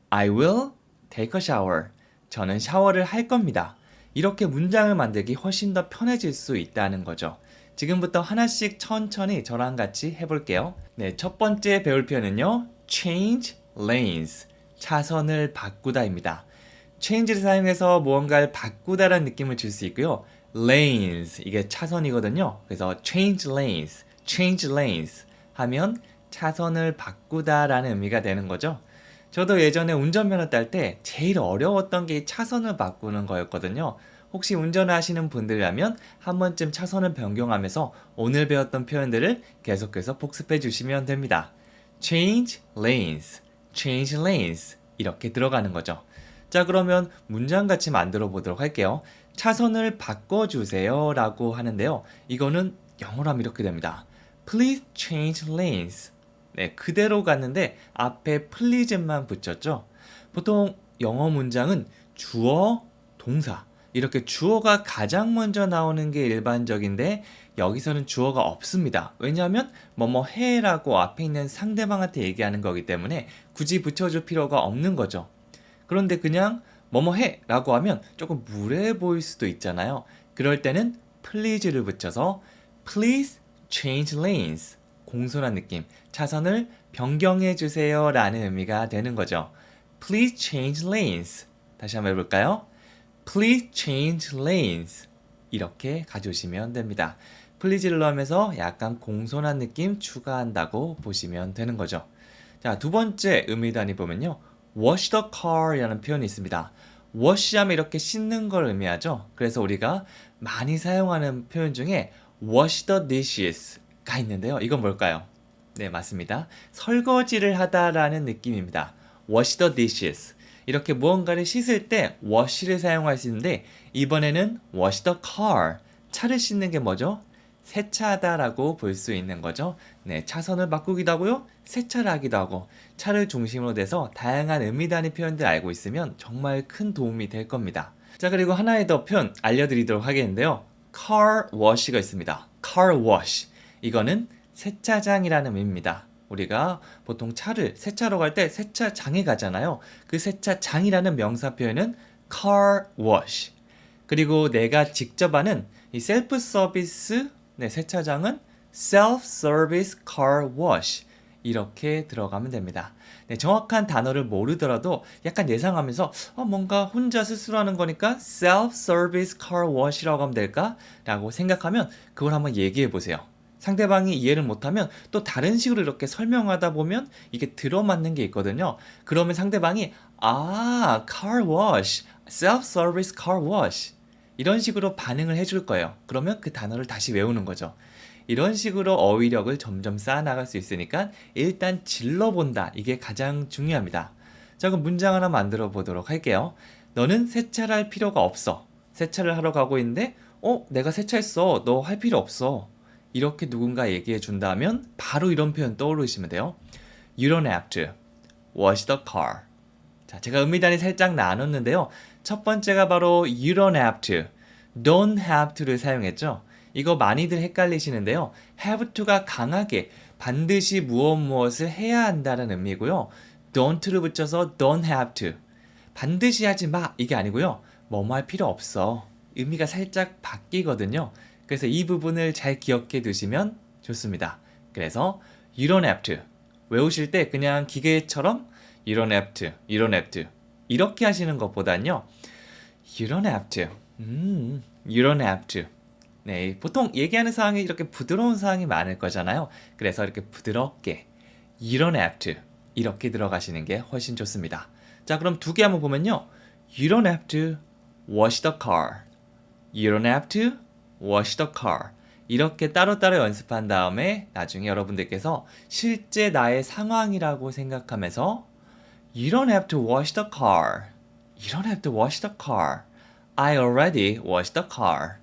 I will take a shower. 저는 샤워를 할 겁니다. 이렇게 문장을 만들기 훨씬 더 편해질 수 있다는 거죠. 지금부터 하나씩 천천히 저랑 같이 해볼게요. 네, 첫 번째 배울 표현은요. change lanes. 차선을 바꾸다입니다. change를 사용해서 무언가를 바꾸다라는 느낌을 줄 수 있고요. lanes, 이게 차선이거든요. 그래서 change lanes 하면 차선을 바꾸다라는 의미가 되는 거죠. 저도 예전에 운전면허 딸 때 제일 어려웠던 게 차선을 바꾸는 거였거든요. 혹시 운전을 하시는 분들이라면 한 번쯤 차선을 변경하면서 오늘 배웠던 표현들을 계속해서 복습해 주시면 됩니다. change lanes 이렇게 들어가는 거죠. 자, 그러면 문장 같이 만들어 보도록 할게요. 차선을 바꿔주세요 라고 하는데요. 이거는 영어로 하면 이렇게 됩니다. Please change lanes. 네, 그대로 갔는데 앞에 please만 붙였죠. 보통 영어 문장은 주어, 동사 이렇게 주어가 가장 먼저 나오는 게 일반적인데 여기서는 주어가 없습니다. 왜냐하면 뭐뭐 해라고 앞에 있는 상대방한테 얘기하는 거기 때문에 굳이 붙여줄 필요가 없는 거죠. 그런데 그냥 뭐뭐 해 라고 하면 조금 무례해 보일 수도 있잖아요. 그럴 때는 please를 붙여서 please change lanes 공손한 느낌, 차선을 변경해 주세요 라는 의미가 되는 거죠. Please change lanes. 다시 한번 해볼까요? Please change lanes. 이렇게 가져오시면 됩니다. please를 넣으면서 약간 공손한 느낌 추가한다고 보시면 되는 거죠. 자, 두 번째 의미 단위 보면요. wash the car 이라는 표현이 있습니다. wash 하면 이렇게 씻는 걸 의미하죠. 그래서 우리가 많이 사용하는 표현 중에 wash the dishes 가 있는데요. 이건 뭘까요? 네, 맞습니다. 설거지를 하다라는 느낌입니다. wash the dishes. 이렇게 무언가를 씻을 때 wash를 사용할 수 있는데 이번에는 wash the car. 차를 씻는 게 뭐죠? 세차하다라고 볼 수 있는 거죠. 네, 차선을 바꾸기도 하고요. 세차를 하기도 하고 차를 중심으로 돼서 다양한 의미 단위 표현들 알고 있으면 정말 큰 도움이 될 겁니다. 자, 그리고 하나의 더 표현 알려드리도록 하겠는데요. car wash가 있습니다. car wash. 이거는 세차장이라는 의미입니다. 우리가 보통 차를 세차로 갈 때 세차장에 가잖아요. 그 세차장이라는 명사 표현은 car wash. 그리고 내가 직접 하는 이 셀프 서비스 세차장은 self service car wash. 이렇게 들어가면 됩니다. 네, 정확한 단어를 모르더라도 약간 예상하면서 뭔가 혼자 스스로 하는 거니까 self service car wash라고 하면 될까? 라고 생각하면 그걸 한번 얘기해 보세요. 상대방이 이해를 못하면 또 다른 식으로 이렇게 설명하다 보면 이게 들어맞는 게 있거든요. 그러면 상대방이 car wash, self-service car wash 이런 식으로 반응을 해줄 거예요. 그러면 그 단어를 다시 외우는 거죠. 이런 식으로 어휘력을 점점 쌓아나갈 수 있으니까 일단 질러본다. 이게 가장 중요합니다. 자, 그럼 문장 하나 만들어 보도록 할게요. 너는 세차를 할 필요가 없어. 세차를 하러 가고 있는데 내가 세차했어. 너 할 필요 없어. 이렇게 누군가 얘기해 준다면 바로 이런 표현 떠오르시면 돼요. You don't have to wash the car. 자, 제가 의미단위 살짝 나눴는데요. 첫 번째가 바로 you don't have to, don't have to를 사용했죠. 이거 많이들 헷갈리시는데요. have to가 강하게 반드시 무엇을 해야 한다는 의미고요. don't를 붙여서 don't have to, 반드시 하지 마 이게 아니고요. 뭐뭐 할 필요 없어. 의미가 살짝 바뀌거든요. 그래서 이 부분을 잘 기억해 두시면 좋습니다. 그래서 you don't have to 외우실 때 그냥 기계처럼 you don't have to, you don't have to 이렇게 하시는 것보단요. You don't have to. You don't have to. 네, 보통 얘기하는 상황이 이렇게 부드러운 상황이 많을 거잖아요. 그래서 이렇게 부드럽게 You don't have to 이렇게 들어가시는 게 훨씬 좋습니다. 자, 그럼 두 개 한번 보면요. You don't have to wash the car. You don't have to wash the car. 이렇게 따로따로 연습한 다음에 나중에 여러분들께서 실제 나의 상황이라고 생각하면서 You don't have to wash the car. You don't have to wash the car. I already washed the car.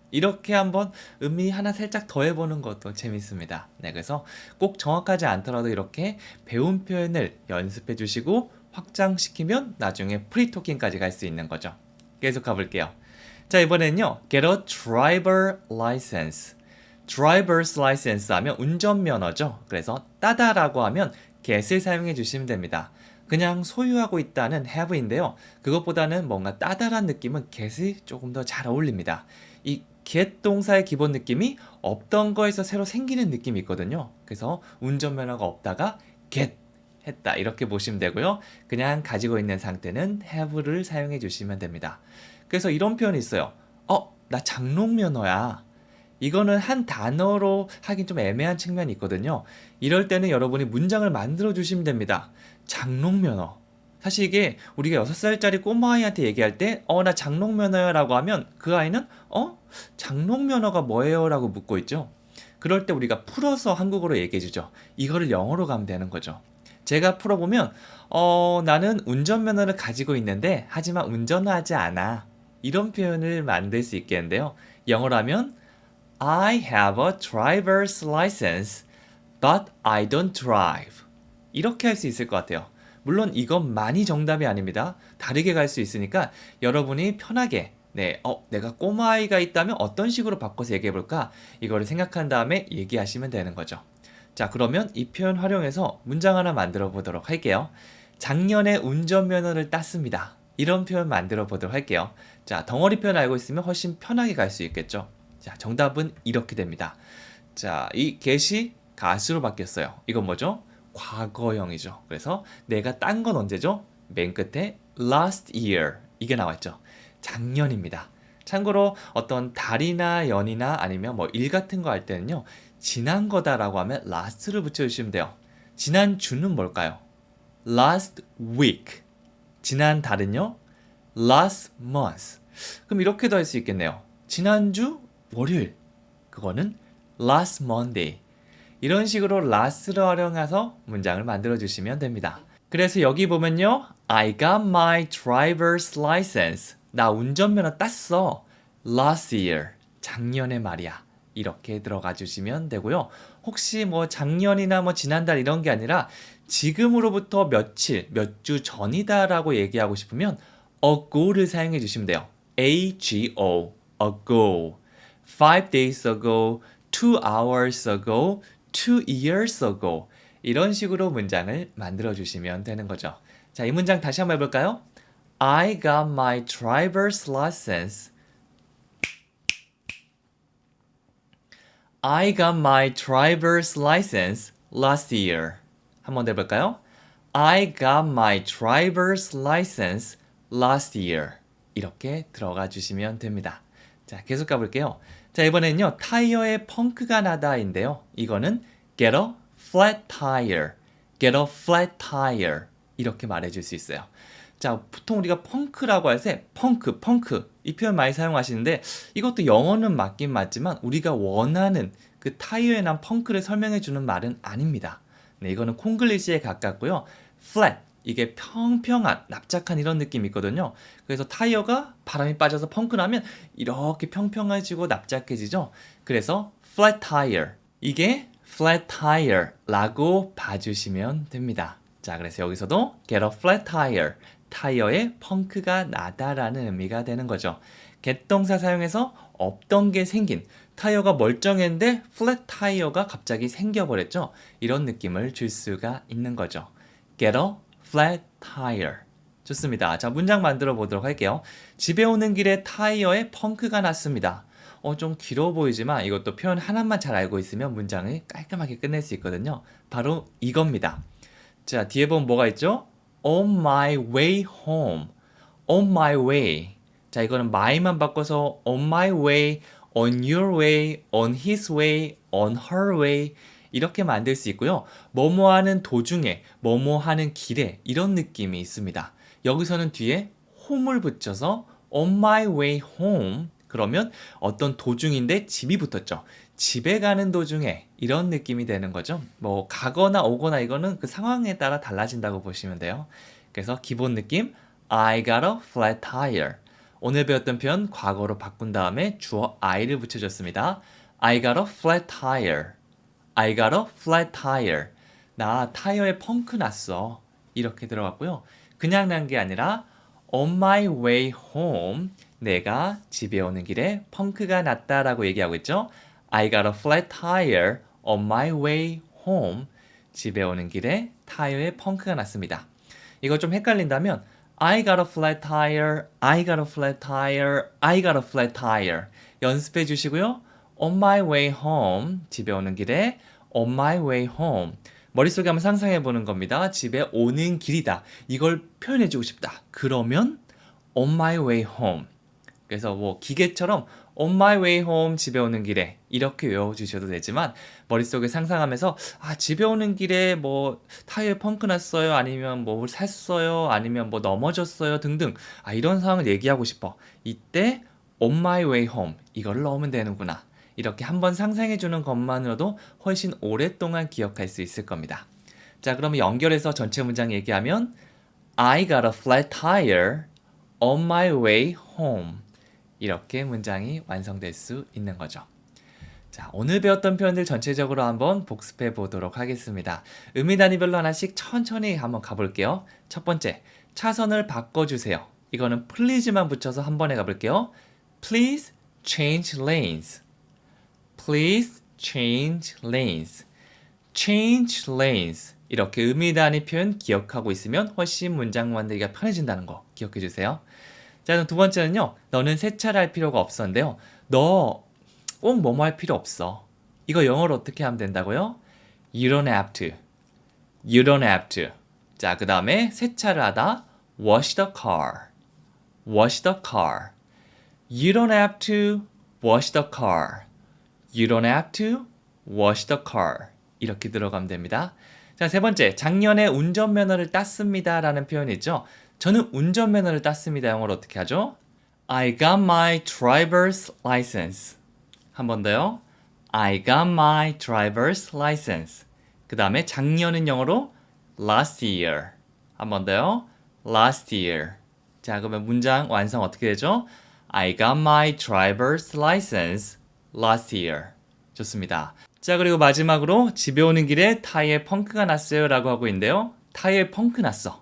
이렇게 한번 의미 하나 살짝 더해보는 것도 재밌습니다. 네, 그래서 꼭 정확하지 않더라도 이렇게 배운 표현을 연습해 주시고 확장시키면 나중에 프리토킹까지 갈 수 있는 거죠. 계속 가볼게요. 자, 이번에는요. Get a driver license. driver's license 하면 운전면허죠. 그래서 따다라고 하면 get을 사용해 주시면 됩니다. 그냥 소유하고 있다는 have인데요. 그것보다는 뭔가 따다란 느낌은 get이 조금 더 잘 어울립니다. 이 get 동사의 기본 느낌이 없던 거에서 새로 생기는 느낌이 있거든요. 그래서 운전면허가 없다가 get 했다 이렇게 보시면 되고요. 그냥 가지고 있는 상태는 have를 사용해 주시면 됩니다. 그래서 이런 표현이 있어요. 나 장롱면허야. 이거는 한 단어로 하긴 좀 애매한 측면이 있거든요. 이럴 때는 여러분이 문장을 만들어 주시면 됩니다. 장롱면허. 사실 이게 우리가 6살짜리 꼬마아이한테 얘기할 때 나 장롱면허야 라고 하면 그 아이는 장롱면허가 뭐예요? 라고 묻고 있죠. 그럴 때 우리가 풀어서 한국어로 얘기해 주죠. 이거를 영어로 가면 되는 거죠. 제가 풀어보면 나는 운전면허를 가지고 있는데 하지만 운전을 하지 않아. 이런 표현을 만들 수 있겠는데요. 영어로 하면 I have a driver's license, but I don't drive. 이렇게 할 수 있을 것 같아요. 물론 이건 많이 정답이 아닙니다. 다르게 갈 수 있으니까 여러분이 편하게 내가 꼬마아이가 있다면 어떤 식으로 바꿔서 얘기해볼까? 이거를 생각한 다음에 얘기하시면 되는 거죠. 자, 그러면 이 표현 활용해서 문장 하나 만들어 보도록 할게요. 작년에 운전면허를 땄습니다. 이런 표현 만들어 보도록 할게요. 자, 덩어리 표현 알고 있으면 훨씬 편하게 갈 수 있겠죠. 자, 정답은 이렇게 됩니다. 자, 이 get이 가수로 바뀌었어요. 이건 뭐죠? 과거형이죠. 그래서 내가 딴 건 언제죠? 맨 끝에 last year 이게 나왔죠. 작년입니다. 참고로 어떤 달이나 연이나 아니면 뭐 일 같은 거 할 때는요. 지난 거다라고 하면 last를 붙여주시면 돼요. 지난 주는 뭘까요? last week. 지난 달은요? last month. 그럼 이렇게도 할 수 있겠네요. 지난주 월요일. 그거는 last Monday. 이런 식으로 last를 활용해서 문장을 만들어 주시면 됩니다. 그래서 여기 보면요. I got my driver's license. 나 운전면허 땄어. last year. 작년에 말이야. 이렇게 들어가 주시면 되고요. 혹시 뭐 작년이나 뭐 지난달 이런 게 아니라 지금으로부터 며칠, 몇 주 전이다라고 얘기하고 싶으면 ago를 사용해 주시면 돼요. ago, ago. 5 days ago, 2 hours ago, 2 years ago. 이런 식으로 문장을 만들어 주시면 되는 거죠. 자, 이 문장 다시 한번 해볼까요? I got my driver's license. I got my driver's license last year. 한번 더 해볼까요? I got my driver's license last year. 이렇게 들어가 주시면 됩니다. 자, 계속 가볼게요. 자, 이번엔요. 타이어에 펑크가 나다인데요. 이거는 get a flat tire. get a flat tire. 이렇게 말해줄 수 있어요. 자, 보통 우리가 펑크라고 할 때 펑크 이 표현 많이 사용하시는데 이것도 영어는 맞긴 맞지만 우리가 원하는 그 타이어에 난 펑크를 설명해 주는 말은 아닙니다. 네, 이거는 콩글리시에 가깝고요. flat 이게 평평한 납작한 이런 느낌이 있거든요. 그래서 타이어가 바람이 빠져서 펑크 나면 이렇게 평평해지고 납작해지죠. 그래서 flat tire 이게 flat tire라고 봐주시면 됩니다. 자, 그래서 여기서도 get a flat tire 타이어에 펑크가 나다라는 의미가 되는 거죠. get 동사 사용해서 없던 게 생긴 타이어가 멀쩡했는데 플랫 타이어가 갑자기 생겨버렸죠. 이런 느낌을 줄 수가 있는 거죠. get a flat tire. 좋습니다. 자, 문장 만들어 보도록 할게요. 집에 오는 길에 타이어에 펑크가 났습니다. 좀 길어 보이지만 이것도 표현 하나만 잘 알고 있으면 문장을 깔끔하게 끝낼 수 있거든요. 바로 이겁니다. 자, 뒤에 보면 뭐가 있죠? on my way home. on my way. 자, 이거는 my만 바꿔서 on my way, on your way, on his way, on her way 이렇게 만들 수 있고요. 뭐뭐 하는 도중에, 뭐뭐 하는 길에 이런 느낌이 있습니다. 여기서는 뒤에 home을 붙여서 on my way home 그러면 어떤 도중인데 집이 붙었죠. 집에 가는 도중에 이런 느낌이 되는 거죠. 뭐 가거나 오거나 이거는 그 상황에 따라 달라진다고 보시면 돼요. 그래서 기본 느낌 I got a flat tire. 오늘 배웠던 표현 과거로 바꾼 다음에 주어 I를 붙여줬습니다. I got a flat tire. I got a flat tire. 나 타이어에 펑크 났어. 이렇게 들어갔고요. 그냥 난 게 아니라 on my way home. 내가 집에 오는 길에 펑크가 났다라고 얘기하고 있죠. I got a flat tire on my way home. 집에 오는 길에 타이어에 펑크가 났습니다. 이거 좀 헷갈린다면 I got a flat tire, I got a flat tire, I got a flat tire 연습해 주시고요. On my way home, 집에 오는 길에 on my way home 머릿속에 한번 상상해 보는 겁니다. 집에 오는 길이다. 이걸 표현해 주고 싶다. 그러면 on my way home 그래서 뭐 기계처럼 on my way home 집에 오는 길에 이렇게 외워주셔도 되지만 머릿속에 상상하면서 아 집에 오는 길에 뭐 타이어에 펑크 났어요 아니면 뭐 샀어요 아니면 뭐 넘어졌어요 등등 아 이런 상황을 얘기하고 싶어 이때 on my way home 이거를 넣으면 되는구나 이렇게 한번 상상해 주는 것만으로도 훨씬 오랫동안 기억할 수 있을 겁니다. 자 그러면 연결해서 전체 문장 얘기하면 I got a flat tire on my way home 이렇게 문장이 완성될 수 있는 거죠. 자, 오늘 배웠던 표현들 전체적으로 한번 복습해 보도록 하겠습니다. 의미 단위별로 하나씩 천천히 한번 가볼게요. 첫 번째, 차선을 바꿔주세요. 이거는 please만 붙여서 한 번에 가볼게요. Please change lanes. Please change lanes. Change lanes. 이렇게 의미 단위 표현 기억하고 있으면 훨씬 문장 만들기가 편해진다는 거 기억해 주세요. 자, 그럼 두 번째는요. 너는 세차를 할 필요가 없었는데요. 너 꼭 뭐뭐 할 필요 없어. 이거 영어로 어떻게 하면 된다고요? You don't have to. You don't have to. 자, 그 다음에 세차를 하다 wash the car. Wash the car. You don't have to wash the car. You don't have to wash the car. 이렇게 들어가면 됩니다. 자, 세 번째. 작년에 운전면허를 땄습니다. 라는 표현이 있죠. 저는 운전면허를 땄습니다. 영어로 어떻게 하죠? I got my driver's license. 한 번 더요. I got my driver's license. 그 다음에 작년은 영어로 last year. 한 번 더요. last year. 자, 그러면 문장 완성 어떻게 되죠? I got my driver's license last year. 좋습니다. 자, 그리고 마지막으로 집에 오는 길에 타이어에 펑크가 났어요 라고 하고 있는데요. 타이어에 펑크 났어.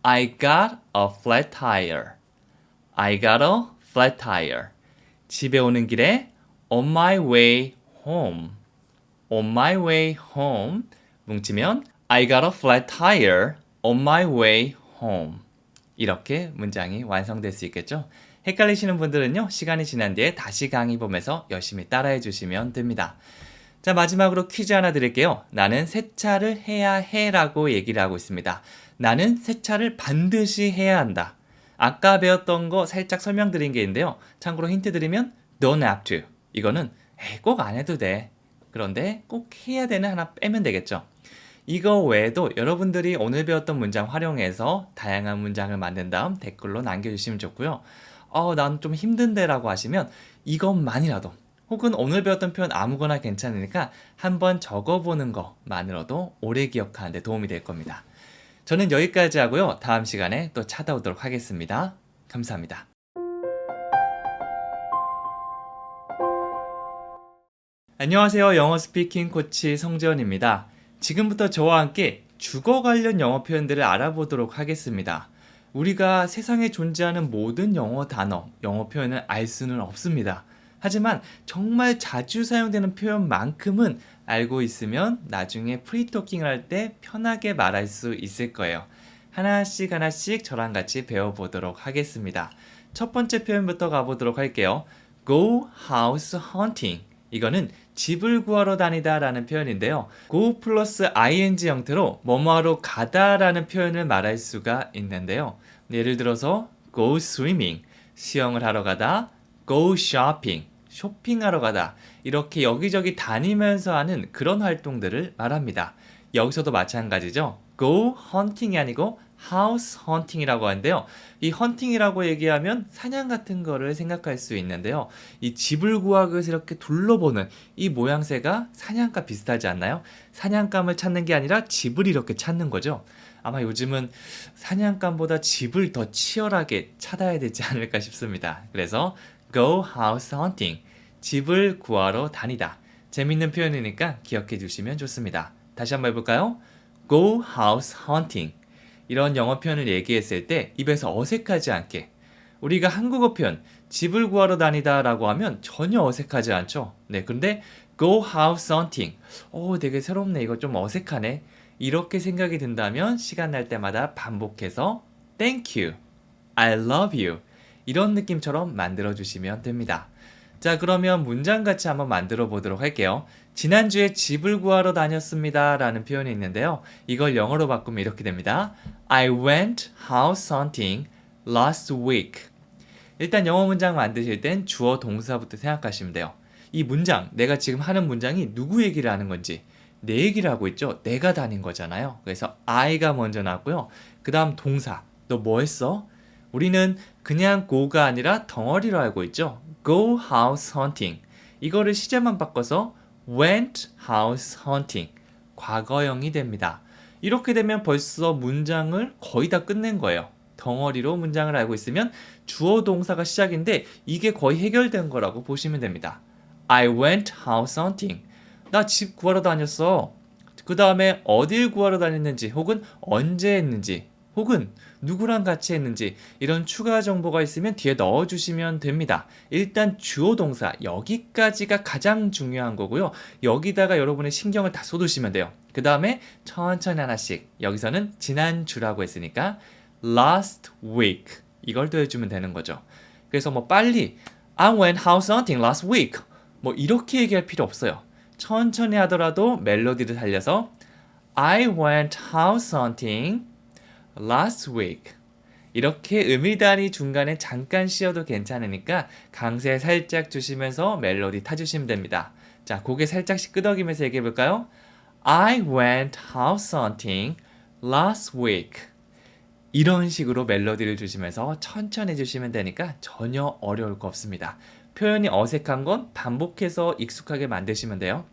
I got a flat tire. I got a flat tire. 집에 오는 길에 on my way home. on my way home. 뭉치면 I got a flat tire on my way home. 이렇게 문장이 완성될 수 있겠죠? 헷갈리시는 분들은요. 시간이 지난 뒤에 다시 강의 보면서 열심히 따라해 주시면 됩니다. 자, 마지막으로 퀴즈 하나 드릴게요. 나는 세차를 해야 해 라고 얘기를 하고 있습니다. 나는 세차를 반드시 해야 한다. 아까 배웠던 거 살짝 설명드린 게 있는데요. 참고로 힌트 드리면 don't have to. 이거는 꼭 안 해도 돼. 그런데 꼭 해야 되는 하나 빼면 되겠죠. 이거 외에도 여러분들이 오늘 배웠던 문장 활용해서 다양한 문장을 만든 다음 댓글로 남겨주시면 좋고요. 난 좀 힘든데 라고 하시면 이것만이라도 혹은 오늘 배웠던 표현 아무거나 괜찮으니까 한번 적어보는 것만으로도 오래 기억하는 데 도움이 될 겁니다. 저는 여기까지 하고요. 다음 시간에 또 찾아오도록 하겠습니다. 감사합니다. 안녕하세요. 영어 스피킹 코치 성재원입니다. 지금부터 저와 함께 주거 관련 영어 표현들을 알아보도록 하겠습니다. 우리가 세상에 존재하는 모든 영어 단어, 영어 표현을 알 수는 없습니다. 하지만 정말 자주 사용되는 표현만큼은 알고 있으면 나중에 프리토킹을 할 때 편하게 말할 수 있을 거예요. 하나씩 하나씩 저랑 같이 배워보도록 하겠습니다. 첫 번째 표현부터 가보도록 할게요. Go house hunting. 이거는 집을 구하러 다니다 라는 표현인데요. go 플러스 ing 형태로 뭐뭐하러 가다 라는 표현을 말할 수가 있는데요. 예를 들어서 go swimming, 수영을 하러 가다, go shopping, 쇼핑하러 가다, 이렇게 여기저기 다니면서 하는 그런 활동들을 말합니다. 여기서도 마찬가지죠. go hunting이 아니고 house hunting이라고 하는데요. 이 헌팅이라고 얘기하면 사냥 같은 거를 생각할 수 있는데요. 이 집을 구하기 위해서 이렇게 둘러보는 이 모양새가 사냥과 비슷하지 않나요? 사냥감을 찾는 게 아니라 집을 이렇게 찾는 거죠. 아마 요즘은 사냥감보다 집을 더 치열하게 찾아야 되지 않을까 싶습니다. 그래서 go house hunting, 집을 구하러 다니다. 재밌는 표현이니까 기억해 주시면 좋습니다. 다시 한번 해볼까요? go house hunting. 이런 영어 표현을 얘기했을 때 입에서 어색하지 않게, 우리가 한국어 표현 집을 구하러 다니다 라고 하면 전혀 어색하지 않죠. 네, 근데 go house hunting, 되게 새롭네, 이거 좀 어색하네, 이렇게 생각이 든다면 시간 날 때마다 반복해서 thank you, I love you, 이런 느낌처럼 만들어 주시면 됩니다. 자, 그러면 문장 같이 한번 만들어 보도록 할게요. 지난주에 집을 구하러 다녔습니다 라는 표현이 있는데요. 이걸 영어로 바꾸면 이렇게 됩니다. I went house hunting last week. 일단 영어 문장 만드실 땐 주어 동사부터 생각하시면 돼요. 이 문장, 내가 지금 하는 문장이 누구 얘기를 하는 건지, 내 얘기를 하고 있죠. 내가 다닌 거잖아요. 그래서 I가 먼저 나왔고요. 그 다음 동사, 너 뭐 했어? 우리는 그냥 go가 아니라 덩어리로 알고 있죠. go house hunting. 이거를 시제만 바꿔서 went house hunting. 과거형이 됩니다. 이렇게 되면 벌써 문장을 거의 다 끝낸 거예요. 덩어리로 문장을 알고 있으면 주어 동사가 시작인데 이게 거의 해결된 거라고 보시면 됩니다. I went house hunting. 나 집 구하러 다녔어. 그 다음에 어딜 구하러 다녔는지, 혹은 언제 했는지, 혹은 누구랑 같이 했는지, 이런 추가 정보가 있으면 뒤에 넣어주시면 됩니다. 일단 주어 동사 여기까지가 가장 중요한 거고요. 여기다가 여러분의 신경을 다 쏟으시면 돼요. 그 다음에 천천히 하나씩, 여기서는 지난주라고 했으니까 last week, 이걸 더해주면 되는 거죠. 그래서 뭐 빨리 I went house hunting last week, 뭐 이렇게 얘기할 필요 없어요. 천천히 하더라도 멜로디를 살려서 I went house hunting last week, 이렇게 음이단이 중간에 잠깐 쉬어도 괜찮으니까 강세 살짝 주시면서 멜로디 타주시면 됩니다. 자, 고개 살짝씩 끄덕이면서 얘기해 볼까요? I went house hunting last week. 이런 식으로 멜로디를 주시면서 천천히 해주시면 되니까 전혀 어려울 거 없습니다. 표현이 어색한 건 반복해서 익숙하게 만드시면 돼요.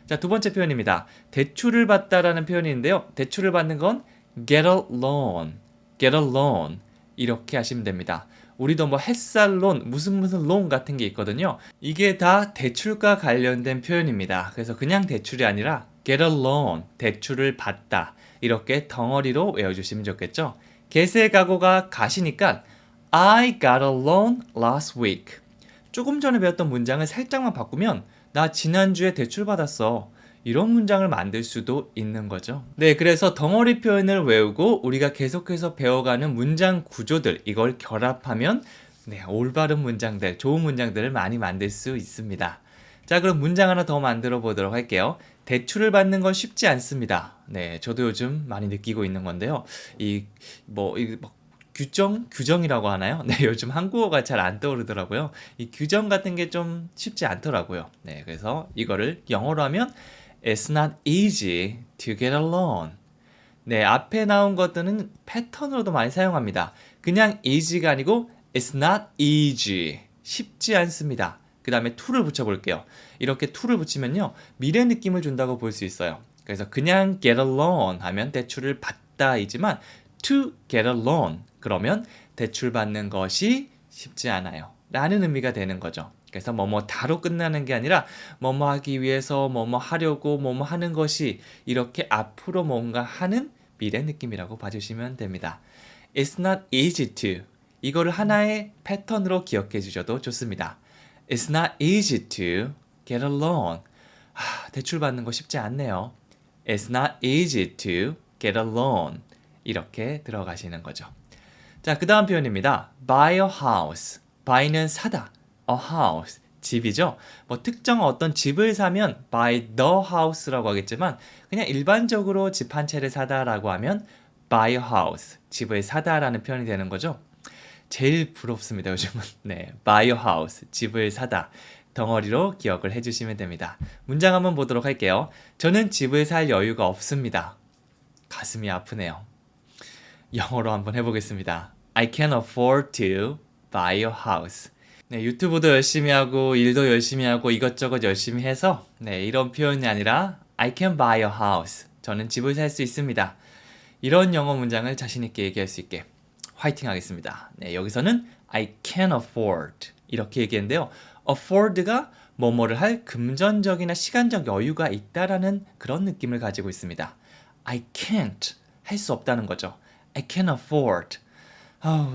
자, 두 번째 표현입니다. 대출을 받다라는 표현이 있는데요. 대출을 받는 건 get a loan, get a loan, 이렇게 하시면 됩니다. 우리도 뭐 햇살론, 무슨 론 같은 게 있거든요. 이게 다 대출과 관련된 표현입니다. 그래서 그냥 대출이 아니라 get a loan, 대출을 받다, 이렇게 덩어리로 외워주시면 좋겠죠. get의 과거가 가시니까 I got a loan last week. 조금 전에 배웠던 문장을 살짝만 바꾸면 나 지난주에 대출 받았어, 이런 문장을 만들 수도 있는 거죠. 네, 그래서 덩어리 표현을 외우고 우리가 계속해서 배워가는 문장 구조들, 이걸 결합하면 올바른 문장들, 좋은 문장들을 많이 만들 수 있습니다. 자, 그럼 문장 하나 더 만들어 보도록 할게요. 대출을 받는 건 쉽지 않습니다. 네, 저도 요즘 많이 느끼고 있는 건데요. 규정이라고 하나요? 네, 요즘 한국어가 잘 안 떠오르더라고요. 이 규정 같은 게 좀 쉽지 않더라고요. 네, 그래서 이거를 영어로 하면 It's not easy to get a loan. 네, 앞에 나온 것들은 패턴으로도 많이 사용합니다. 그냥 easy가 아니고 It's not easy. 쉽지 않습니다. 그 다음에 to를 붙여볼게요. 이렇게 to를 붙이면요, 미래 느낌을 준다고 볼 수 있어요. 그래서 그냥 get a loan 하면 대출을 받다이지만 to get a loan, 그러면 대출 받는 것이 쉽지 않아요 라는 의미가 되는 거죠. 그래서 뭐뭐 다로 끝나는 게 아니라 뭐뭐 하기 위해서 뭐뭐 하려고 뭐뭐 하는 것이, 이렇게 앞으로 뭔가 하는 미래 느낌이라고 봐주시면 됩니다. It's not easy to, 이거를 하나의 패턴으로 기억해 주셔도 좋습니다. It's not easy to get a loan. 대출 받는 거 쉽지 않네요. It's not easy to get a loan. 이렇게 들어가시는 거죠. 자, 그 다음 표현입니다. buy a house. buy는 사다, a house, 집이죠. 뭐 특정 어떤 집을 사면 buy the house라고 하겠지만 그냥 일반적으로 집 한 채를 사다라고 하면 buy a house, 집을 사다라는 표현이 되는 거죠. 제일 부럽습니다, 요즘은. 네, buy a house, 집을 사다. 덩어리로 기억을 해주시면 됩니다. 문장 한번 보도록 할게요. 저는 집을 살 여유가 없습니다. 가슴이 아프네요. 영어로 한번 해보겠습니다. I can't afford to buy a house. 네, 유튜브도 열심히 하고 일도 열심히 하고 이것저것 열심히 해서 네, 이런 표현이 아니라 I can buy a house. 저는 집을 살 수 있습니다. 이런 영어 문장을 자신 있게 얘기할 수 있게 화이팅 하겠습니다. 네, 여기서는 I can afford 이렇게 얘기했는데요. afford가 뭐뭐를 할 금전적이나 시간적 여유가 있다라는 그런 느낌을 가지고 있습니다. I can't 할 수 없다는 거죠. I can't afford.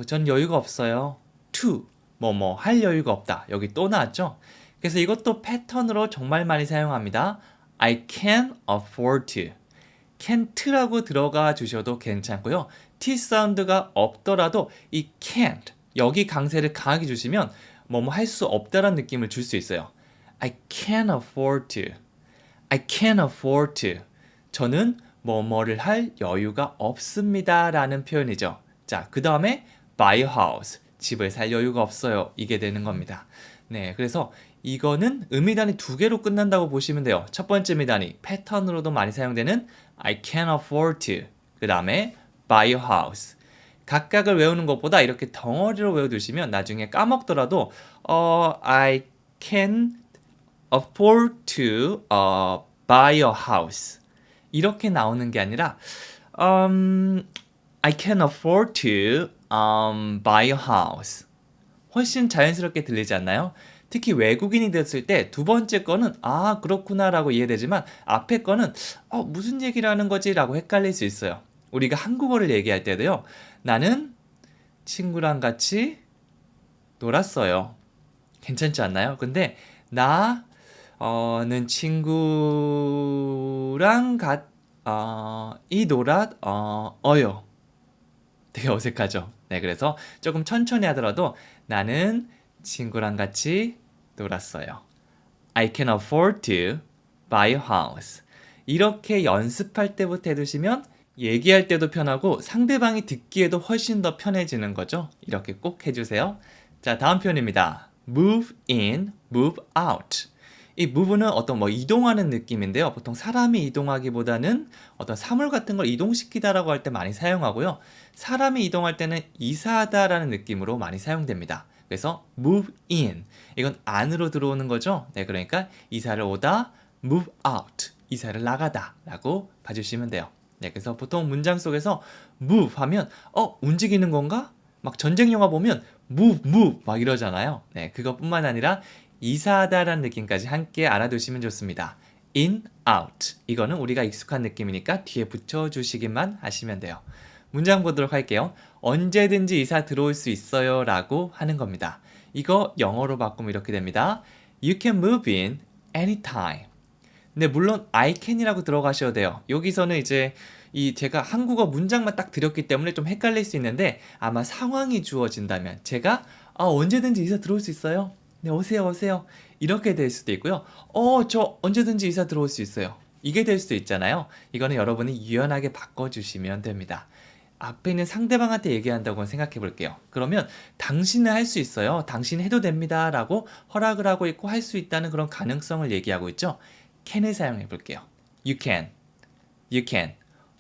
전 여유가 없어요. to 뭐뭐 할 여유가 없다. 여기 또 나왔죠? 그래서 이것도 패턴으로 정말 많이 사용합니다. I can afford to. can't라고 들어가 주셔도 괜찮고요. T 사운드가 없더라도 이 can't 여기 강세를 강하게 주시면 뭐뭐 할 수 없다라는 느낌을 줄 수 있어요. I can't afford to. I can't afford to. 저는 뭐뭐를 할 여유가 없습니다 라는 표현이죠. 자, 그 다음에 buy a house. 집을 살 여유가 없어요. 이게 되는 겁니다. 네, 그래서 이거는 의미단이 두 개로 끝난다고 보시면 돼요. 첫 번째 의미단이 패턴으로도 많이 사용되는 I can't afford to. 그 다음에 buy a house. 각각을 외우는 것보다 이렇게 덩어리로 외워두시면 나중에 까먹더라도 I can afford to buy a house. 이렇게 나오는 게 아니라 I can afford to buy a house. 훨씬 자연스럽게 들리지 않나요? 특히 외국인이 됐을 때 두 번째 거는 아 그렇구나 라고 이해되지만 앞에 거는 무슨 얘기를 하는 거지 라고 헷갈릴 수 있어요. 우리가 한국어를 얘기할 때도요. 나는 친구랑 같이 놀았어요. 괜찮지 않나요? 근데 나는 친구랑 이 놀았어요. 되게 어색하죠. 네, 그래서 조금 천천히 하더라도 나는 친구랑 같이 놀았어요. I can afford to buy a house. 이렇게 연습할 때부터 해두시면 얘기할 때도 편하고 상대방이 듣기에도 훨씬 더 편해지는 거죠. 이렇게 꼭 해주세요. 자, 다음 표현입니다. move in, move out. 이 move는 어떤 뭐 이동하는 느낌인데요. 보통 사람이 이동하기보다는 어떤 사물 같은 걸 이동시키다라고 할 때 많이 사용하고요. 사람이 이동할 때는 이사하다라는 느낌으로 많이 사용됩니다. 그래서 move in. 이건 안으로 들어오는 거죠. 네, 그러니까 이사를 오다, move out. 이사를 나가다 라고 봐주시면 돼요. 네, 그래서 보통 문장 속에서 move 하면 움직이는 건가? 막 전쟁 영화 보면 move 막 이러잖아요. 네, 그것뿐만 아니라 이사하다라는 느낌까지 함께 알아두시면 좋습니다. in, out. 이거는 우리가 익숙한 느낌이니까 뒤에 붙여주시기만 하시면 돼요. 문장 보도록 할게요. 언제든지 이사 들어올 수 있어요 라고 하는 겁니다. 이거 영어로 바꾸면 이렇게 됩니다. You can move in anytime. 근데 물론 I can이라고 들어가셔도 돼요. 여기서는 이제 제가 한국어 문장만 딱 드렸기 때문에 좀 헷갈릴 수 있는데 아마 상황이 주어진다면 제가 언제든지 이사 들어올 수 있어요. 네, 오세요. 이렇게 될 수도 있고요. 저 언제든지 이사 들어올 수 있어요. 이게 될 수도 있잖아요. 이거는 여러분이 유연하게 바꿔주시면 됩니다. 앞에 있는 상대방한테 얘기한다고 생각해 볼게요. 그러면 당신은 할 수 있어요. 당신 해도 됩니다. 라고 허락을 하고 있고 할 수 있다는 그런 가능성을 얘기하고 있죠. can을 사용해 볼게요. You can.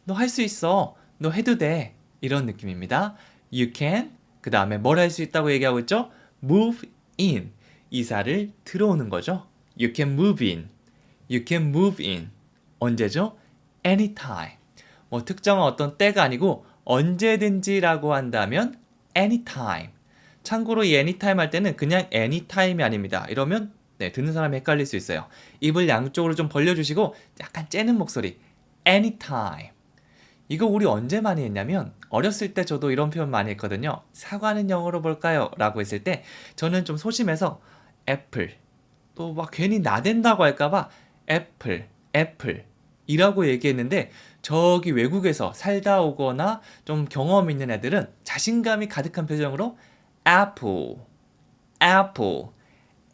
너 할 수 있어. 너 해도 돼. 이런 느낌입니다. You can. 그 다음에 뭘 할 수 있다고 얘기하고 있죠? Move in. 이사를 들어오는 거죠. You can move in. 언제죠? Anytime. 뭐 특정한 어떤 때가 아니고 언제든지라고 한다면 anytime. 참고로 이 anytime 할 때는 그냥 anytime이 아닙니다. 이러면 듣는 사람이 헷갈릴 수 있어요. 입을 양쪽으로 좀 벌려주시고 약간 째는 목소리. anytime. 이거 우리 언제 많이 했냐면 어렸을 때 저도 이런 표현 많이 했거든요. 사과는 영어로 볼까요? 라고 했을 때 저는 좀 소심해서 애플 또 막 괜히 나댄다고 할까봐 애플 이라고 얘기했는데 저기 외국에서 살다 오거나 좀 경험 있는 애들은 자신감이 가득한 표정으로 apple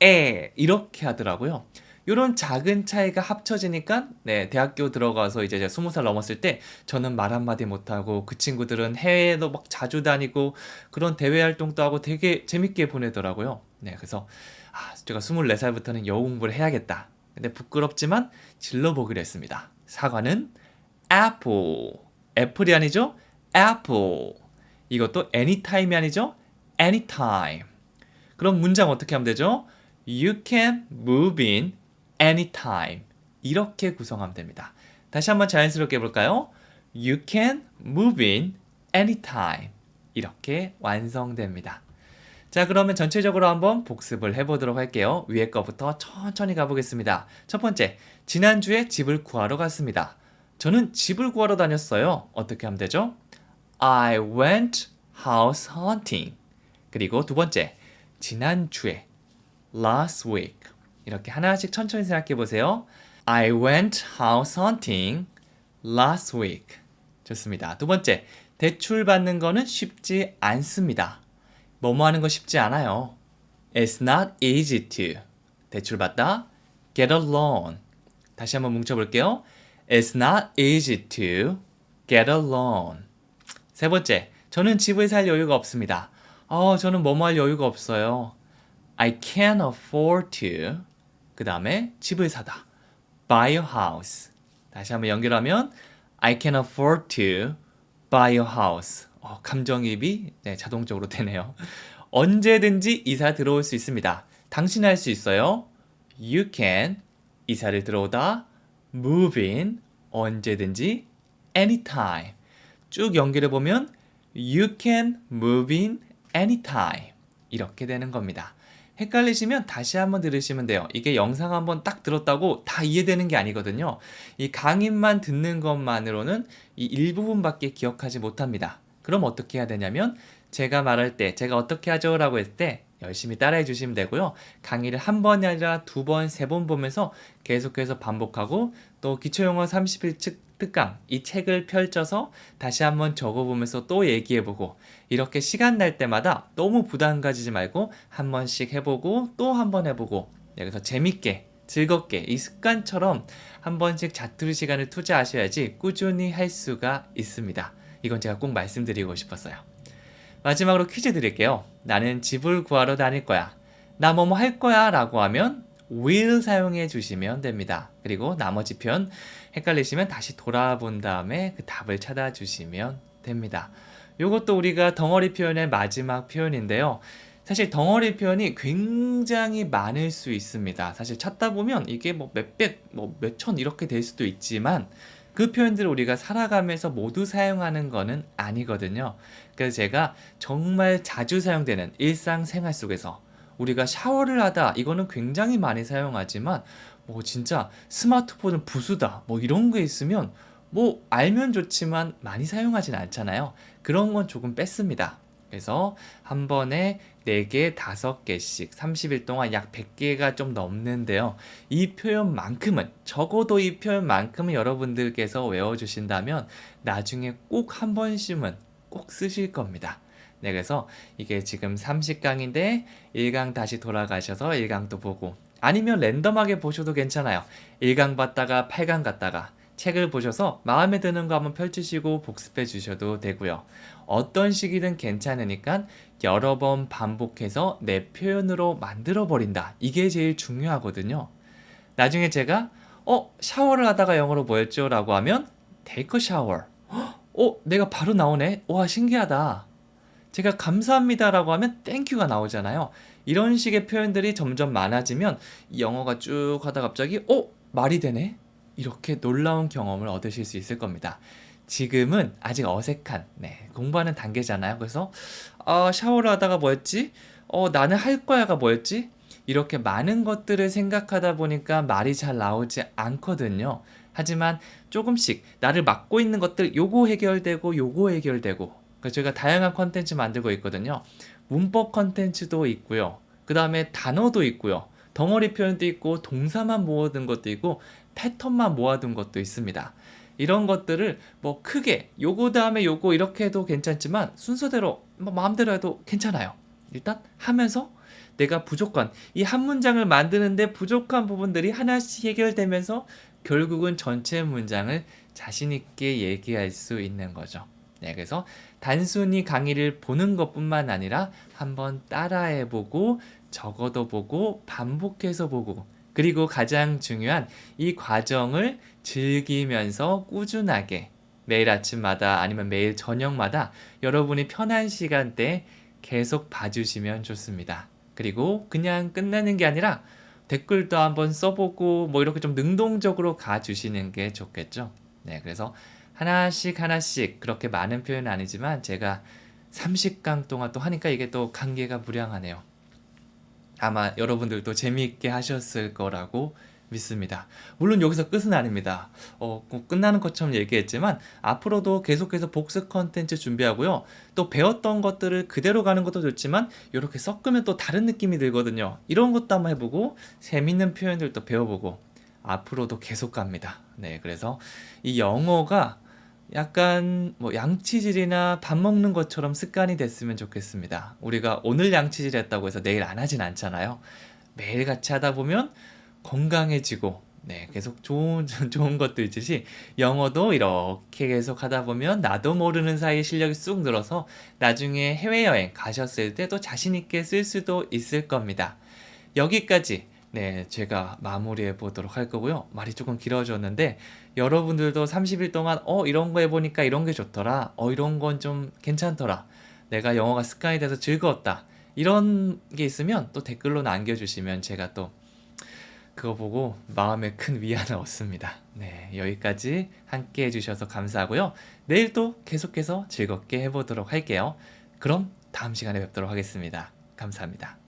이렇게 하더라고요. 요런 작은 차이가 합쳐지니까 네, 대학교 들어가서 이제 제가 20살 넘었을 때 저는 말 한마디 못하고 그 친구들은 해외에도 막 자주 다니고 그런 대외 활동도 하고 되게 재밌게 보내더라고요. 네, 그래서 제가 24살부터는 영어 공부를 해야겠다. 근데 부끄럽지만 질러보기로 했습니다. 사과는 apple. 애플이 아니죠? apple. 이것도 anytime이 아니죠? anytime. 그럼 문장 어떻게 하면 되죠? You can move in anytime. 이렇게 구성하면 됩니다. 다시 한번 자연스럽게 해볼까요? You can move in anytime. 이렇게 완성됩니다. 자, 그러면 전체적으로 한번 복습을 해보도록 할게요. 위에 거부터 천천히 가보겠습니다. 첫 번째, 지난주에 집을 구하러 갔습니다. 저는 집을 구하러 다녔어요. 어떻게 하면 되죠? I went house hunting. 그리고 두 번째, 지난주에 last week. 이렇게 하나씩 천천히 생각해 보세요. I went house hunting last week. 좋습니다. 두 번째, 대출 받는 거는 쉽지 않습니다. 뭐뭐 하는 거 쉽지 않아요. It's not easy to. 대출 받다. Get a loan. 다시 한번 뭉쳐볼게요. It's not easy to get a loan. 세 번째, 저는 집을 살 여유가 없습니다. 저는 뭐뭐 할 여유가 없어요. I can't afford to. 그 다음에 집을 사다. Buy a house. 다시 한번 연결하면 I can afford to buy a house. 감정이입이 자동적으로 되네요. 언제든지 이사 들어올 수 있습니다. 당신 할 수 있어요. You can 이사를 들어오다. Move in 언제든지 anytime. 쭉 연결해 보면 You can move in anytime. 이렇게 되는 겁니다. 헷갈리시면 다시 한번 들으시면 돼요. 이게 영상 한번 딱 들었다고 다 이해되는 게 아니거든요. 이 강의만 듣는 것만으로는 이 일부분밖에 기억하지 못합니다. 그럼 어떻게 해야 되냐면 제가 말할 때 제가 어떻게 하죠? 라고 했을 때 열심히 따라해 주시면 되고요. 강의를 한 번이 아니라 두 번, 세 번 보면서 계속해서 반복하고 또 기초영어 30일 특강 이 책을 펼쳐서 다시 한번 적어보면서 또 얘기해보고 이렇게 시간 날 때마다 너무 부담 가지지 말고 한 번씩 해보고 또 한 번 해보고 여기서 재밌게 즐겁게 이 습관처럼 한 번씩 자투리 시간을 투자하셔야지 꾸준히 할 수가 있습니다. 이건 제가 꼭 말씀드리고 싶었어요. 마지막으로 퀴즈 드릴게요. 나는 집을 구하러 다닐 거야. 나 뭐뭐 할 거야 라고 하면 will 사용해 주시면 됩니다. 그리고 나머지 표현 헷갈리시면 다시 돌아본 다음에 그 답을 찾아주시면 됩니다. 이것도 우리가 덩어리 표현의 마지막 표현인데요. 사실 덩어리 표현이 굉장히 많을 수 있습니다. 사실 찾다 보면 이게 뭐 몇백, 뭐 몇천 이렇게 될 수도 있지만 그 표현들을 우리가 살아가면서 모두 사용하는 거는 아니거든요. 그래서 제가 정말 자주 사용되는 일상생활 속에서 우리가 샤워를 하다 이거는 굉장히 많이 사용하지만 뭐 진짜 스마트폰은 부수다 뭐 이런 게 있으면 뭐 알면 좋지만 많이 사용하진 않잖아요. 그런 건 조금 뺐습니다. 그래서 한 번에 4개, 5개씩 30일 동안 약 100개가 좀 넘는데요. 이 표현만큼은 적어도 이 표현만큼은 여러분들께서 외워주신다면 나중에 꼭 한 번씩은 꼭 쓰실 겁니다. 네, 그래서 이게 지금 30강인데 1강 다시 돌아가셔서 1강도 보고 아니면 랜덤하게 보셔도 괜찮아요. 1강 봤다가 8강 갔다가 책을 보셔서 마음에 드는 거 한번 펼치시고 복습해 주셔도 되고요. 어떤 식이든 괜찮으니까 여러 번 반복해서 내 표현으로 만들어 버린다. 이게 제일 중요하거든요. 나중에 제가 샤워를 하다가 영어로 뭐였죠? 라고 하면 take a shower. 내가 바로 나오네. 와, 신기하다. 제가 감사합니다 라고 하면 땡큐가 나오잖아요. 이런 식의 표현들이 점점 많아지면 영어가 쭉 하다 갑자기 말이 되네? 이렇게 놀라운 경험을 얻으실 수 있을 겁니다. 지금은 아직 어색한 공부하는 단계잖아요. 그래서 샤워를 하다가 뭐였지? 나는 할 거야가 뭐였지? 이렇게 많은 것들을 생각하다 보니까 말이 잘 나오지 않거든요. 하지만 조금씩 나를 맡고 있는 것들 요거 해결되고 요거 해결되고 그래서 저희가 다양한 컨텐츠 만들고 있거든요. 문법 컨텐츠도 있고요. 그 다음에 단어도 있고요. 덩어리 표현도 있고 동사만 모아둔 것도 있고 패턴만 모아둔 것도 있습니다. 이런 것들을 뭐 크게 요거 다음에 요거 이렇게 해도 괜찮지만 순서대로 뭐 마음대로 해도 괜찮아요. 일단 하면서 내가 부족한 이 한 문장을 만드는데 부족한 부분들이 하나씩 해결되면서 결국은 전체 문장을 자신 있게 얘기할 수 있는 거죠. 네, 그래서 단순히 강의를 보는 것뿐만 아니라 한번 따라해 보고 적어도 보고 반복해서 보고 그리고 가장 중요한 이 과정을 즐기면서 꾸준하게 매일 아침마다 아니면 매일 저녁마다 여러분이 편한 시간대에 계속 봐주시면 좋습니다. 그리고 그냥 끝나는 게 아니라 댓글도 한번 써보고 뭐 이렇게 좀 능동적으로 가주시는 게 좋겠죠. 네, 그래서 하나씩 하나씩 그렇게 많은 표현은 아니지만 제가 30강 동안 또 하니까 이게 또 관계가 무량하네요. 아마 여러분들도 재미있게 하셨을 거라고 믿습니다. 물론 여기서 끝은 아닙니다. 꼭 끝나는 것처럼 얘기했지만 앞으로도 계속해서 복습 컨텐츠 준비하고요. 또 배웠던 것들을 그대로 가는 것도 좋지만 이렇게 섞으면 또 다른 느낌이 들거든요. 이런 것도 한번 해보고 재밌는 표현들도 배워보고 앞으로도 계속 갑니다. 네, 그래서 이 영어가 약간 뭐 양치질이나 밥 먹는 것처럼 습관이 됐으면 좋겠습니다. 우리가 오늘 양치질 했다고 해서 내일 안 하진 않잖아요. 매일 같이 하다 보면 건강해지고 네, 계속 좋은 좋은 것도 있듯이 영어도 이렇게 계속 하다 보면 나도 모르는 사이에 실력이 쑥 늘어서 나중에 해외여행 가셨을 때 또 자신 있게 쓸 수도 있을 겁니다. 여기까지 네, 제가 마무리해 보도록 할 거고요. 말이 조금 길어졌는데 여러분들도 30일 동안 이런 거 해보니까 이런 게 좋더라. 이런 건 좀 괜찮더라. 내가 영어가 습관이 돼서 즐거웠다. 이런 게 있으면 또 댓글로 남겨주시면 제가 또 그거 보고 마음에 큰 위안을 얻습니다. 네, 여기까지 함께 해주셔서 감사하고요. 내일 또 계속해서 즐겁게 해보도록 할게요. 그럼 다음 시간에 뵙도록 하겠습니다. 감사합니다.